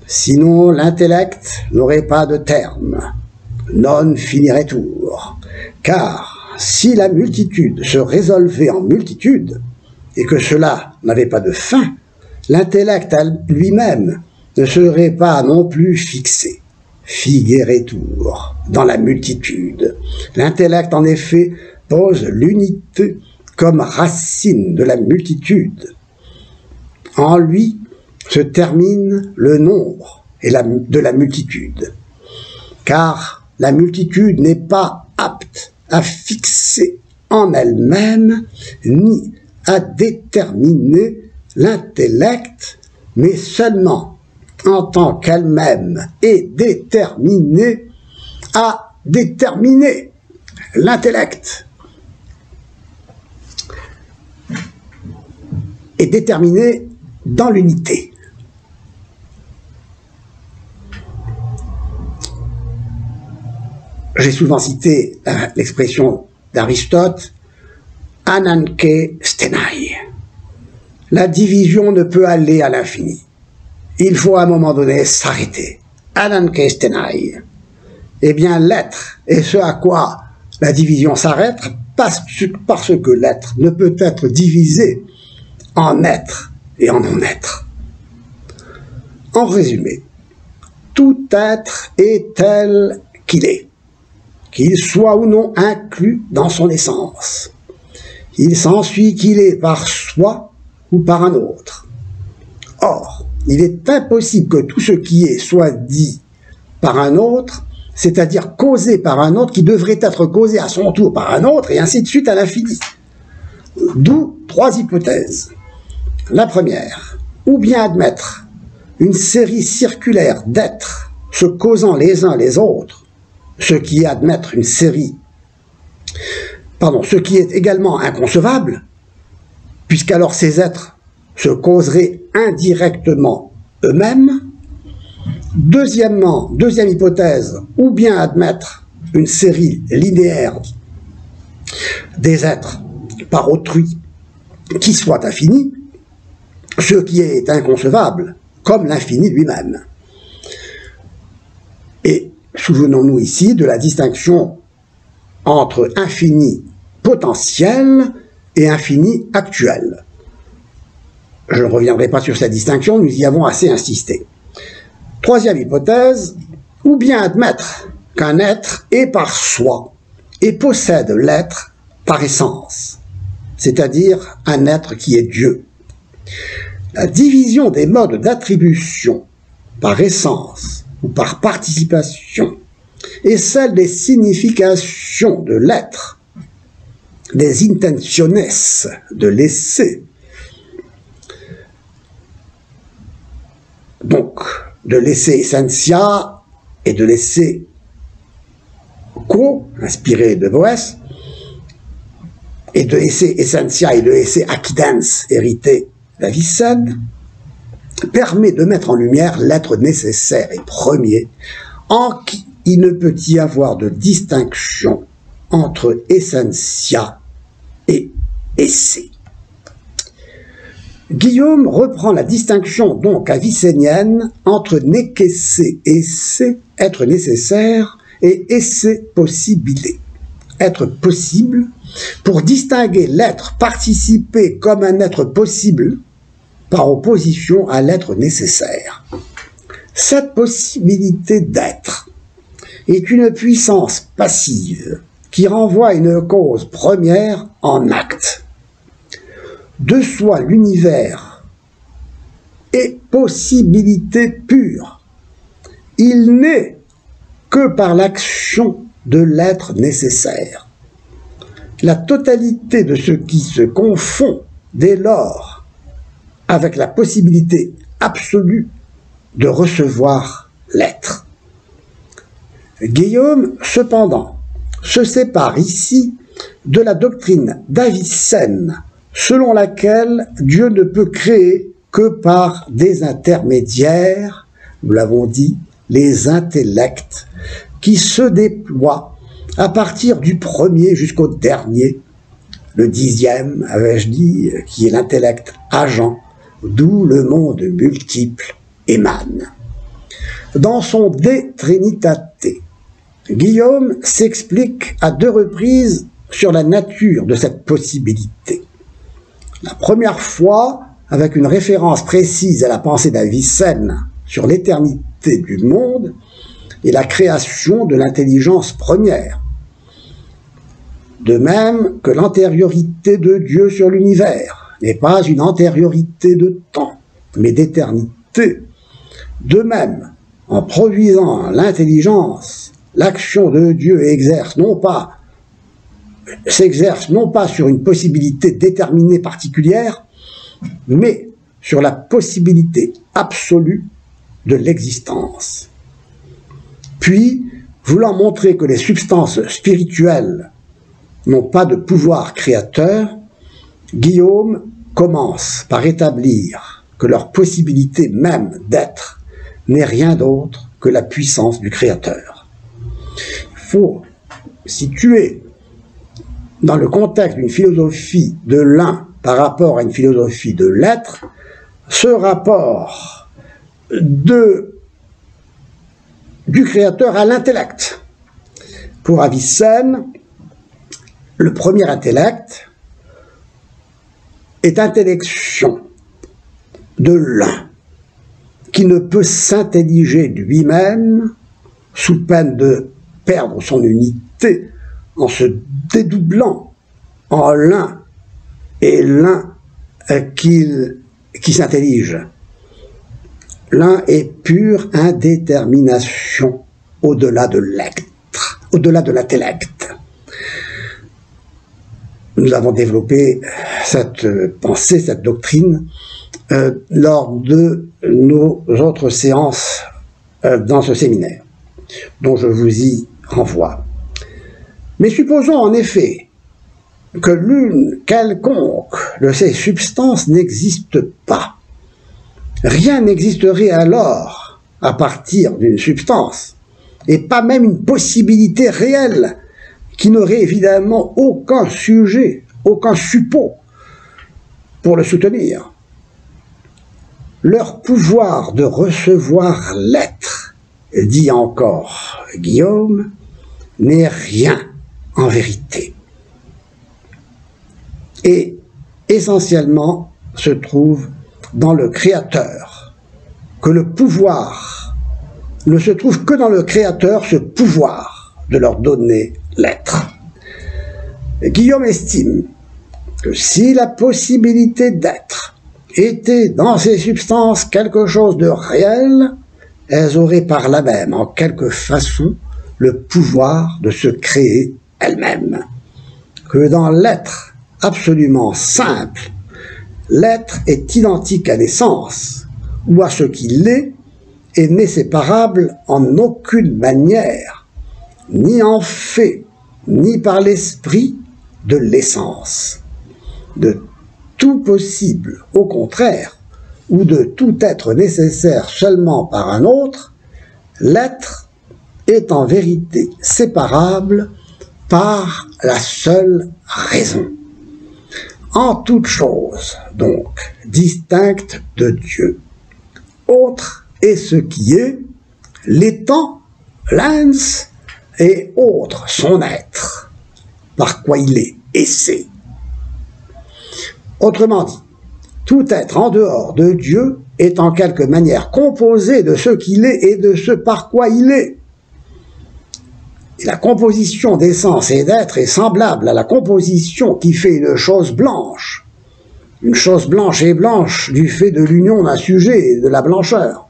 Sinon l'intellect n'aurait pas de terme, non finirait tour. Car si la multitude se résolvait en multitude, et que cela n'avait pas de fin, l'intellect lui-même ne serait pas non plus fixé, figurait tour, dans la multitude. L'intellect, en effet, pose l'unité comme racine de la multitude. En lui se termine le nombre de la multitude, car la multitude n'est pas apte à fixer en elle-même ni à déterminer l'intellect, mais seulement en tant qu'elle-même est déterminée à déterminer l'intellect. Est déterminée dans l'unité. J'ai souvent cité l'expression d'Aristote, ananke stenai. La division ne peut aller à l'infini. Il faut à un moment donné s'arrêter. Ananke stenai. Eh bien, l'être est ce à quoi la division s'arrête parce que l'être ne peut être divisé en être et en non-être. En résumé, tout être est tel qu'il est, qu'il soit ou non inclus dans son essence. Il s'ensuit qu'il est par soi ou par un autre. Or, il est impossible que tout ce qui est soit dit par un autre, c'est-à-dire causé par un autre qui devrait être causé à son tour par un autre, et ainsi de suite à l'infini. D'où trois hypothèses. La première, ou bien admettre une série circulaire d'êtres se causant les uns les autres, ce qui est également inconcevable, puisqu'alors ces êtres se causeraient indirectement eux-mêmes. Deuxième hypothèse, ou bien admettre une série linéaire des êtres par autrui qui soit infinie, ce qui est inconcevable, comme l'infini lui-même. Et souvenons-nous ici de la distinction entre infini potentiel et infini actuel. Je ne reviendrai pas sur cette distinction, nous y avons assez insisté. Troisième hypothèse, ou bien admettre qu'un être est par soi et possède l'être par essence, c'est-à-dire un être qui est Dieu. La division des modes d'attribution par essence ou par participation est celle des significations de l'être, des intentiones de l'essai, donc de l'essai essentia et de l'essai quo, inspiré de Boès, et de l'essai essentia et de l'essai accidens, hérité d'Avicenne, permet de mettre en lumière l'être nécessaire et premier, en qui il ne peut y avoir de distinction entre essentia et essai. Guillaume reprend la distinction donc avicénienne entre nekesse esse, être nécessaire, et esse possibile. être possible, pour distinguer l'être participé comme un être possible par opposition à l'être nécessaire. Cette possibilité d'être est une puissance passive qui renvoie à une cause première en acte. De soi, l'univers est possibilité pure. Il n'est que par l'action de l'être nécessaire. La totalité de ce qui se confond dès lors avec la possibilité absolue de recevoir l'être. Guillaume, cependant, se sépare ici de la doctrine d'Avicenne, selon laquelle Dieu ne peut créer que par des intermédiaires, nous l'avons dit, les intellects, qui se déploient à partir du premier jusqu'au dernier, le 10e, avais-je dit, qui est l'intellect agent, d'où le monde multiple émane. Dans son De Trinitate, Guillaume s'explique à 2 reprises sur la nature de cette possibilité. La première fois, avec une référence précise à la pensée d'Avicenne sur l'éternité du monde et la création de l'intelligence première. De même que l'antériorité de Dieu sur l'univers n'est pas une antériorité de temps, mais d'éternité. De même, en produisant l'intelligence, l'action de Dieu s'exerce non pas sur une possibilité déterminée particulière, mais sur la possibilité absolue de l'existence. Puis, voulant montrer que les substances spirituelles n'ont pas de pouvoir créateur, Guillaume commence par établir que leur possibilité même d'être n'est rien d'autre que la puissance du Créateur. Il faut situer dans le contexte d'une philosophie de l'un par rapport à une philosophie de l'être, ce rapport du Créateur à l'intellect. Pour Avicenne, le premier intellect est intellection de l'un, qui ne peut s'intelliger lui-même sous peine de perdre son unité en se dédoublant en l'un et l'un qui s'intellige. L'un est pure indétermination au-delà de l'être, au-delà de l'intellect. Nous avons développé cette pensée, cette doctrine, lors de nos autres séances dans ce séminaire, dont je vous y renvoie. Mais supposons en effet que l'une quelconque de ces substances n'existe pas. Rien n'existerait alors à partir d'une substance, et pas même une possibilité réelle qui n'aurait évidemment aucun sujet, aucun suppôt pour le soutenir. Leur pouvoir de recevoir l'être, dit encore Guillaume, n'est rien en vérité. Et essentiellement se trouve dans le Créateur, que le pouvoir ne se trouve que dans le Créateur, ce pouvoir de leur donner l'être. Guillaume estime que si la possibilité d'être était dans ces substances quelque chose de réel, elles auraient par là même, en quelque façon, le pouvoir de se créer elles-mêmes. Que dans l'être absolument simple, l'être est identique à l'essence, ou à ce qu'il est, et n'est séparable en aucune manière, ni en fait, ni par l'esprit de l'essence. De tout possible, au contraire, ou de tout être nécessaire seulement par un autre, l'être est en vérité séparable par la seule raison. En toute chose, donc, distincte de Dieu. Autre est ce qui est, l'étant, l'ens, et autre son être. par quoi il est, et c'est. Autrement dit, tout être en dehors de Dieu est en quelque manière composé de ce qu'il est et de ce par quoi il est. Et la composition d'essence et d'être est semblable à la composition qui fait une chose blanche. Une chose blanche est blanche du fait de l'union d'un sujet et de la blancheur.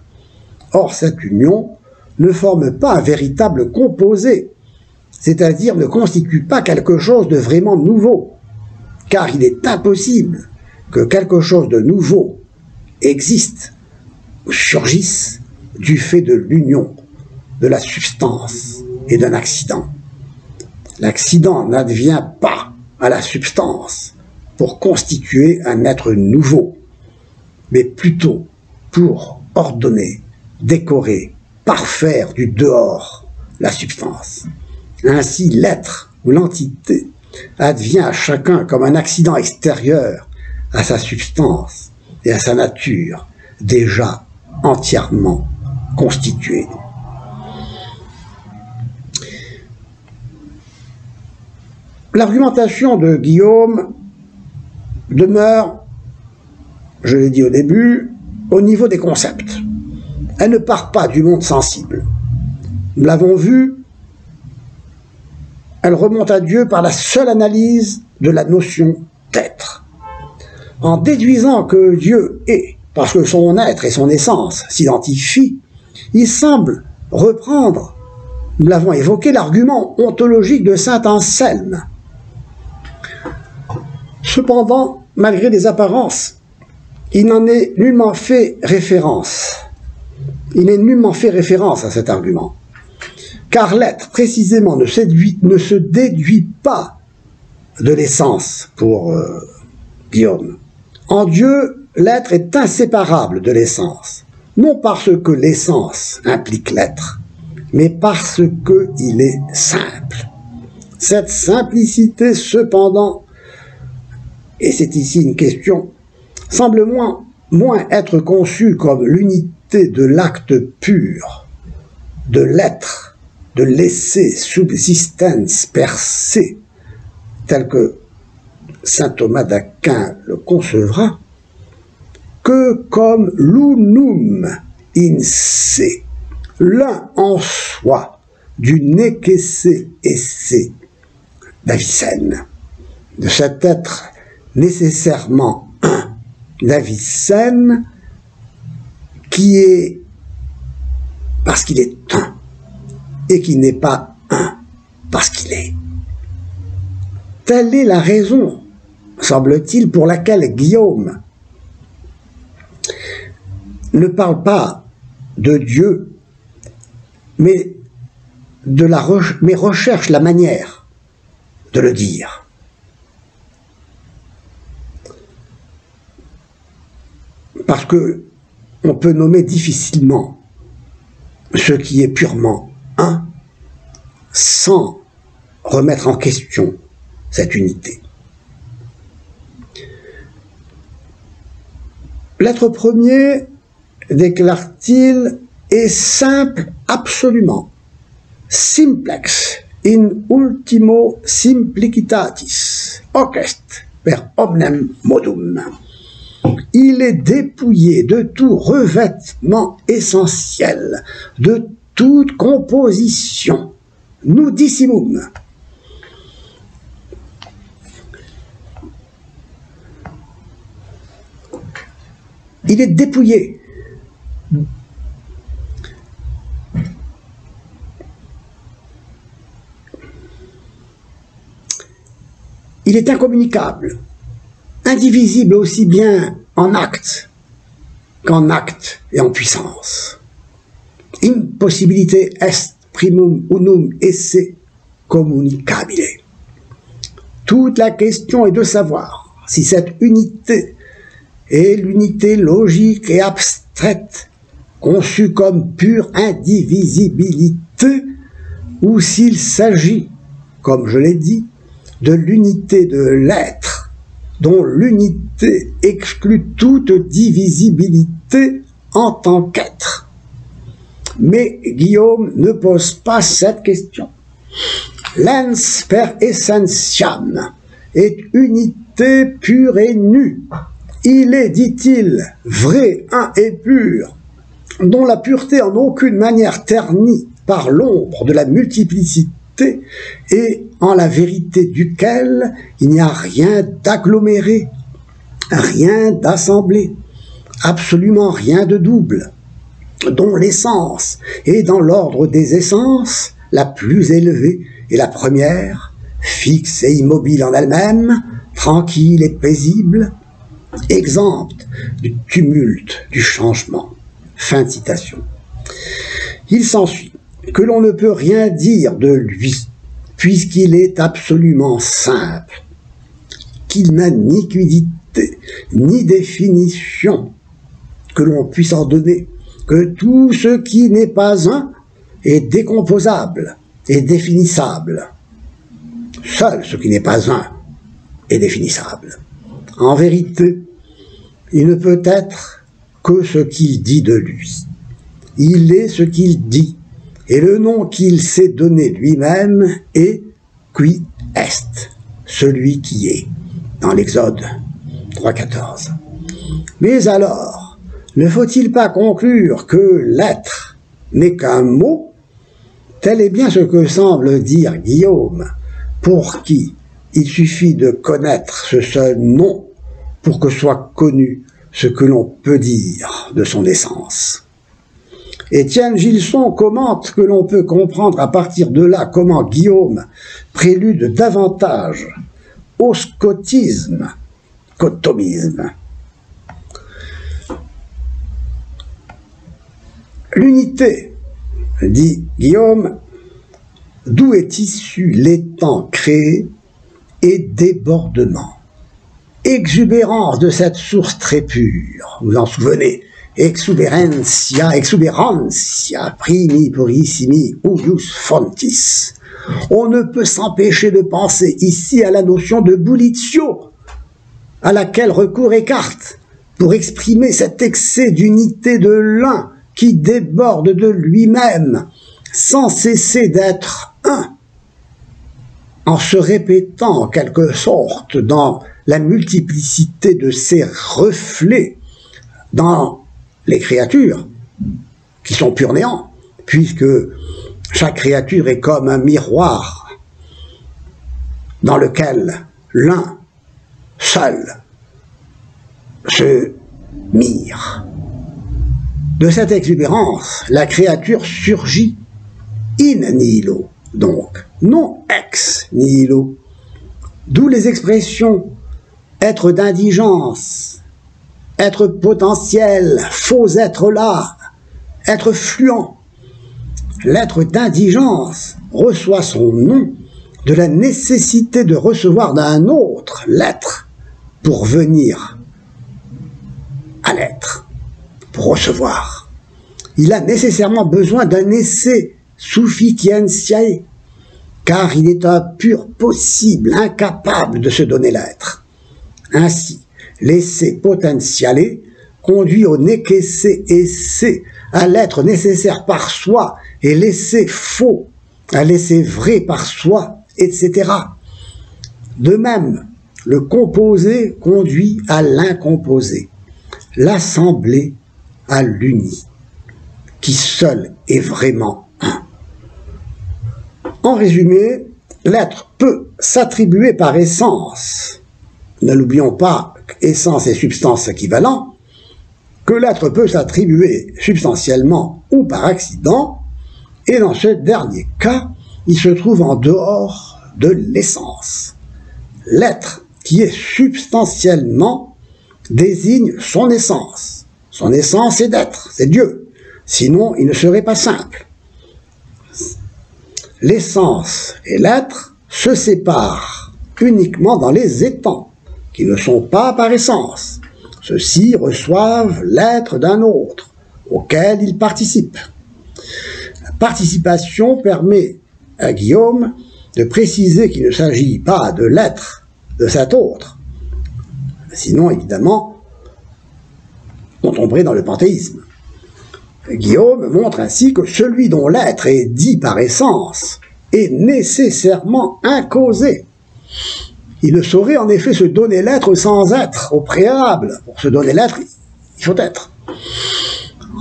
Or, cette union ne forme pas un véritable composé, c'est-à-dire ne constitue pas quelque chose de vraiment nouveau, car il est impossible que quelque chose de nouveau existe ou surgisse du fait de l'union de la substance et d'un accident. L'accident n'advient pas à la substance pour constituer un être nouveau, mais plutôt pour ordonner, décorer, parfaire du dehors la substance. Ainsi, l'être ou l'entité advient à chacun comme un accident extérieur à sa substance et à sa nature déjà entièrement constituée. L'argumentation de Guillaume demeure, je l'ai dit au début, au niveau des concepts. Elle ne part pas du monde sensible. Nous l'avons vu, elle remonte à Dieu par la seule analyse de la notion d'être. En déduisant que Dieu est, parce que son être et son essence s'identifient, il semble reprendre, nous l'avons évoqué, l'argument ontologique de saint Anselme. Cependant, malgré les apparences, il n'en est nullement fait référence. Il n'est nullement fait référence à cet argument. Car l'être, précisément, ne se déduit pas de l'essence pour Guillaume. En Dieu, l'être est inséparable de l'essence. Non parce que l'essence implique l'être, mais parce qu'il est simple. Cette simplicité, cependant, et c'est ici une question, semble moins être conçue comme l'unité de l'acte pur, de l'être, de l'essai subsistens per se, tel que saint Thomas d'Aquin le concevra, que comme l'unum in se, l'un en soi, du nekesse esse d'Avicenne, de cet être nécessairement un d'Avicenne, qui est, parce qu'il est un, et qui n'est pas un, parce qu'il est. Telle est la raison, semble-t-il, pour laquelle Guillaume ne parle pas de Dieu, mais recherche la manière de le dire. Parce que on peut nommer difficilement ce qui est purement un sans remettre en question cette unité. L'être premier, déclare-t-il, est simple absolument, simplex in ultimo simplicitatis, hoc est per omnem modum. Il est dépouillé de tout revêtement essentiel, de toute composition, nudissimum. Il est dépouillé. Il est incommunicable, indivisible aussi bien en acte qu'en acte et en puissance. Impossibilité est primum unum esse communicabile. Toute la question est de savoir si cette unité est l'unité logique et abstraite, conçue comme pure indivisibilité, ou s'il s'agit, comme je l'ai dit, de l'unité de l'être, dont l'unité exclut toute divisibilité en tant qu'être. Mais Guillaume ne pose pas cette question. Lens per essentiam est unité pure et nue. Il est, dit-il, vrai, un et pur, dont la pureté en aucune manière ternie par l'ombre de la multiplicité et en la vérité duquel il n'y a rien d'aggloméré, rien d'assemblé, absolument rien de double, dont l'essence est dans l'ordre des essences la plus élevée et la première, fixe et immobile en elle-même, tranquille et paisible, exempte du tumulte du changement. Fin de citation. Il s'ensuit que l'on ne peut rien dire de lui, puisqu'il est absolument simple, qu'il n'a ni quiddité, ni définition que l'on puisse en donner, que tout ce qui n'est pas un est décomposable et définissable. Seul ce qui n'est pas un est définissable. En vérité, il ne peut être que ce qu'il dit de lui. Il est ce qu'il dit, et le nom qu'il s'est donné lui-même est qui est, celui qui est, dans l'Exode 3.14. Mais alors, ne faut-il pas conclure que l'être n'est qu'un mot? Tel est bien ce que semble dire Guillaume, pour qui il suffit de connaître ce seul nom pour que soit connu ce que l'on peut dire de son essence. Étienne Gilson commente que l'on peut comprendre à partir de là comment Guillaume prélude davantage au scotisme qu'au thomisme. L'unité, dit Guillaume, d'où est issu l'étang créé et débordement. Exubérance de cette source très pure, vous vous en souvenez, exuberantia primi purissimi uius fontis. On ne peut s'empêcher de penser ici à la notion de bullitio, à laquelle recourt Eckhart, pour exprimer cet excès d'unité de l'un qui déborde de lui-même, sans cesser d'être un, en se répétant en quelque sorte dans la multiplicité de ses reflets dans les créatures, qui sont pur néant, puisque chaque créature est comme un miroir dans lequel l'un seul se mire. De cette exubérance, la créature surgit in nihilo, donc, non ex nihilo, d'où les expressions être d'indigence, être potentiel, faux être là, être fluent. L'être d'indigence reçoit son nom de la nécessité de recevoir d'un autre l'être pour venir à l'être, pour recevoir. Il a nécessairement besoin d'un essai sufficientiae, car il est un pur possible, incapable de se donner l'être. Ainsi, l'essai potentiale conduit au nécessé essai, à l'être nécessaire par soi, et l'essai faux, à l'essai vrai par soi, etc. De même, le composé conduit à l'incomposé, l'assemblé à l'uni, qui seul est vraiment un. En résumé, l'être peut s'attribuer par essence. Ne l'oublions pas, essence et substance équivalent, que l'être peut s'attribuer substantiellement ou par accident, et dans ce dernier cas, il se trouve en dehors de l'essence. L'être qui est substantiellement désigne son essence. Son essence est d'être, c'est Dieu. Sinon, il ne serait pas simple. L'essence et l'être se séparent uniquement dans les étangs, qui ne sont pas par essence. Ceux-ci reçoivent l'être d'un autre, auquel ils participent. La participation permet à Guillaume de préciser qu'il ne s'agit pas de l'être de cet autre. Sinon, évidemment, on tomberait dans le panthéisme. Guillaume montre ainsi que celui dont l'être est dit par essence est nécessairement incausé. Il ne saurait en effet se donner l'être sans être au préalable. Pour se donner l'être, il faut être.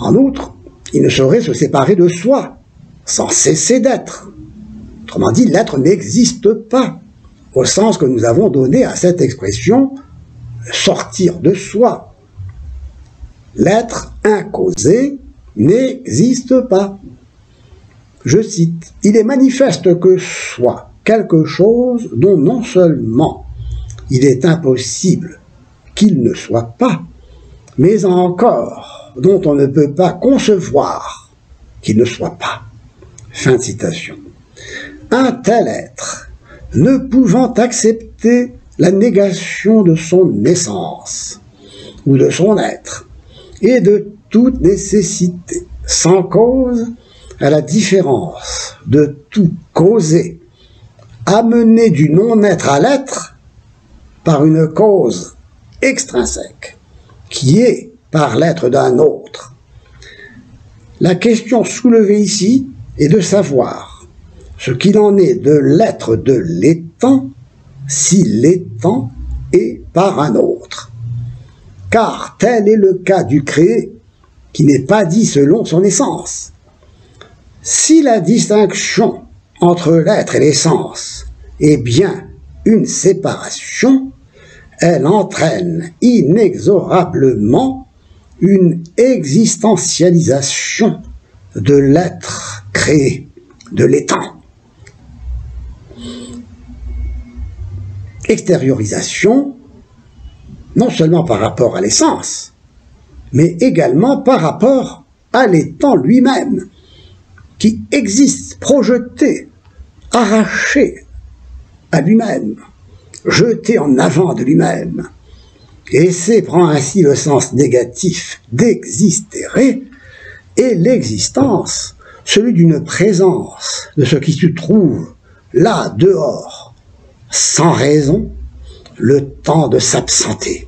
En outre, il ne saurait se séparer de soi sans cesser d'être. Autrement dit, l'être n'existe pas, au sens que nous avons donné à cette expression « sortir de soi ». L'être incausé n'existe pas. Je cite, « Il est manifeste que soit quelque chose dont non seulement il est impossible qu'il ne soit pas, mais encore dont on ne peut pas concevoir qu'il ne soit pas. » Fin de citation. Un tel être, ne pouvant accepter la négation de son essence ou de son être, et de toute nécessité, sans cause, à la différence de tout causé, amené du non-être à l'être par une cause extrinsèque, qui est par l'être d'un autre. La question soulevée ici est de savoir ce qu'il en est de l'être de l'étant, si l'étant est par un autre. Car tel est le cas du créé, qui n'est pas dit selon son essence. Si la distinction entre l'être et l'essence est bien une séparation, elle entraîne inexorablement une existentialisation de l'être créé, de l'étant. Extériorisation, non seulement par rapport à l'essence, mais également par rapport à l'étant lui-même, qui existe, projeté, arraché à lui-même, jeté en avant de lui-même. Et c'est prend ainsi le sens négatif d'existérer, et l'existence, celui d'une présence, de ce qui se trouve là, dehors, sans raison, le temps de s'absenter.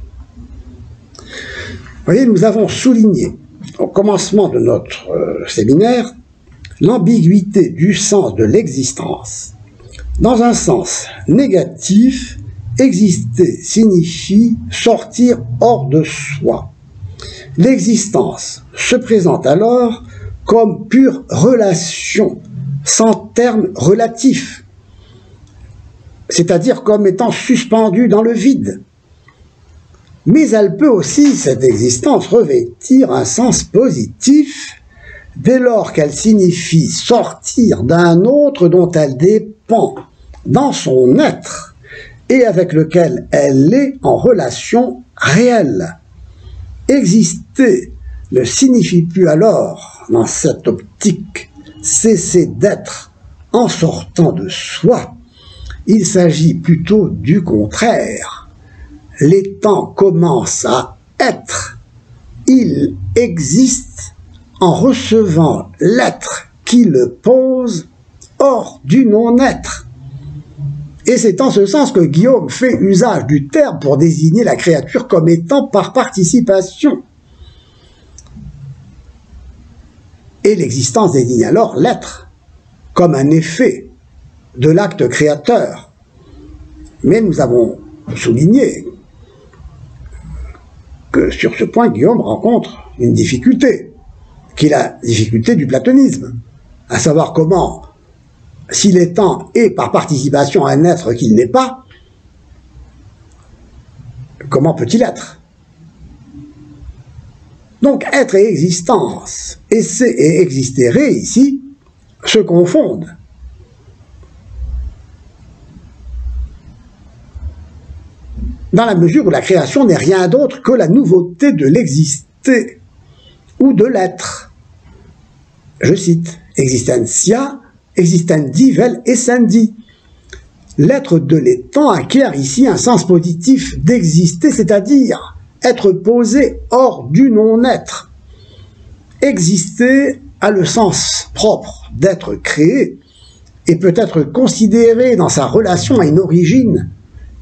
Vous voyez, nous avons souligné au commencement de notre séminaire l'ambiguïté du sens de l'existence. Dans un sens négatif, exister signifie sortir hors de soi. L'existence se présente alors comme pure relation, sans terme relatif, c'est-à-dire comme étant suspendue dans le vide. Mais elle peut aussi, cette existence, revêtir un sens positif dès lors qu'elle signifie sortir d'un autre dont elle dépend dans son être et avec lequel elle est en relation réelle. Exister ne signifie plus alors, dans cette optique, cesser d'être en sortant de soi. Il s'agit plutôt du contraire. L'étant commence à être. Il existe en recevant l'être qui le pose hors du non-être. Et c'est en ce sens que Guillaume fait usage du terme pour désigner la créature comme étant par participation. Et l'existence désigne alors l'être comme un effet de l'acte créateur. Mais nous avons souligné que sur ce point, Guillaume rencontre une difficulté, qui est la difficulté du platonisme, à savoir comment, si l'étant est par participation un être qu'il n'est pas, comment peut-il être? Donc être et existence, esse et existere ici, se confondent. Dans la mesure où la création n'est rien d'autre que la nouveauté de l'exister ou de l'être. Je cite, existentia, existendi vel essendi. L'être de l'étant acquiert ici un sens positif d'exister, c'est-à-dire être posé hors du non-être. Exister a le sens propre d'être créé et peut être considéré dans sa relation à une origine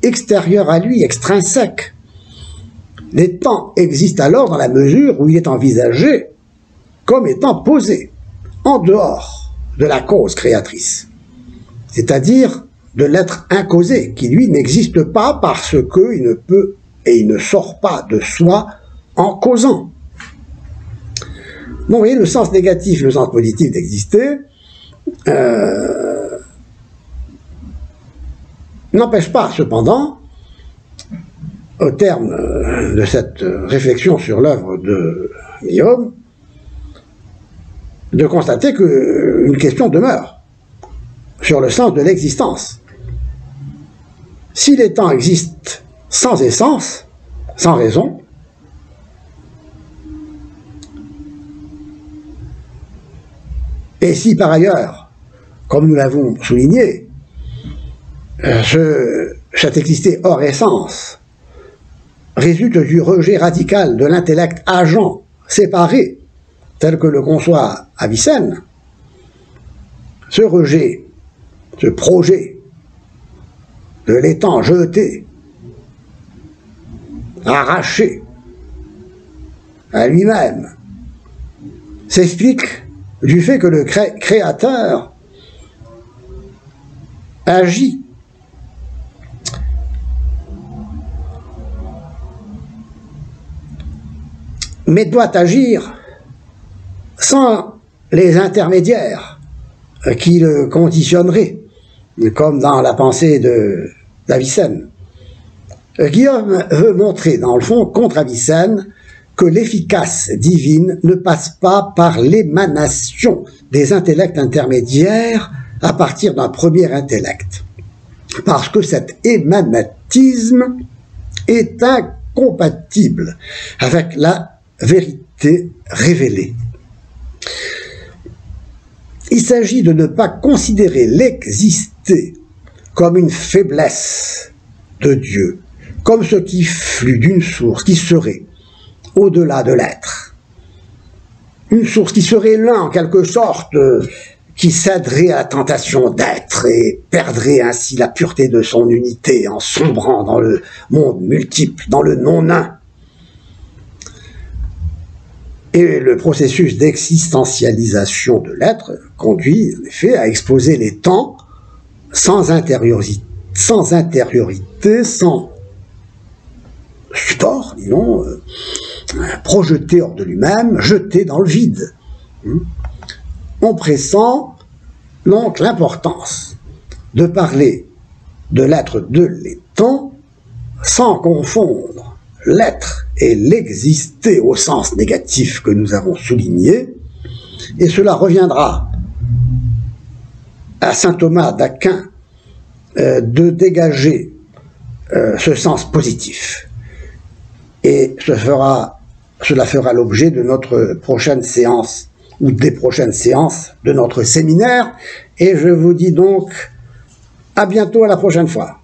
extérieure à lui, extrinsèque. L'étant existe alors dans la mesure où il est envisagé comme étant posé en dehors de la cause créatrice. c'est-à-dire de l'être incausé, qui lui n'existe pas parce qu'il ne peut et il ne sort pas de soi en causant. Bon, vous voyez, le sens négatif, le sens positif d'exister n'empêche pas, cependant, au terme de cette réflexion sur l'œuvre de Guillaume, de constater qu'une question demeure sur le sens de l'existence. Si les temps existent sans essence, sans raison, et si par ailleurs, comme nous l'avons souligné, cet exister hors essence résulte du rejet radical de l'intellect agent séparé, tel que le conçoit Avicenne, ce rejet, ce projet de l'étang jeté, arraché à lui-même, s'explique du fait que le créateur agit mais doit agir sans les intermédiaires qui le conditionneraient, comme dans la pensée d'Avicenne. Guillaume veut montrer, dans le fond, contre Avicenne, que l'efficace divine ne passe pas par l'émanation des intellects intermédiaires à partir d'un premier intellect, parce que cet émanatisme est incompatible avec la vérité révélée. Il s'agit de ne pas considérer l'exister comme une faiblesse de Dieu, comme ce qui flue d'une source qui serait au-delà de l'être. Une source qui serait là, en quelque sorte, qui céderait à la tentation d'être et perdrait ainsi la pureté de son unité en sombrant dans le monde multiple, dans le non-un. Et le processus d'existentialisation de l'être conduit, en effet, à exposer les temps sans intériorité, sans support, disons, projeté hors de lui-même, jeté dans le vide. On pressent donc l'importance de parler de l'être de l'étang sans confondre l'être et l'exister au sens négatif que nous avons souligné, et cela reviendra à saint Thomas d'Aquin de dégager ce sens positif. Et cela fera l'objet de notre prochaine séance, ou des prochaines séances de notre séminaire, et je vous dis donc à bientôt, à la prochaine fois.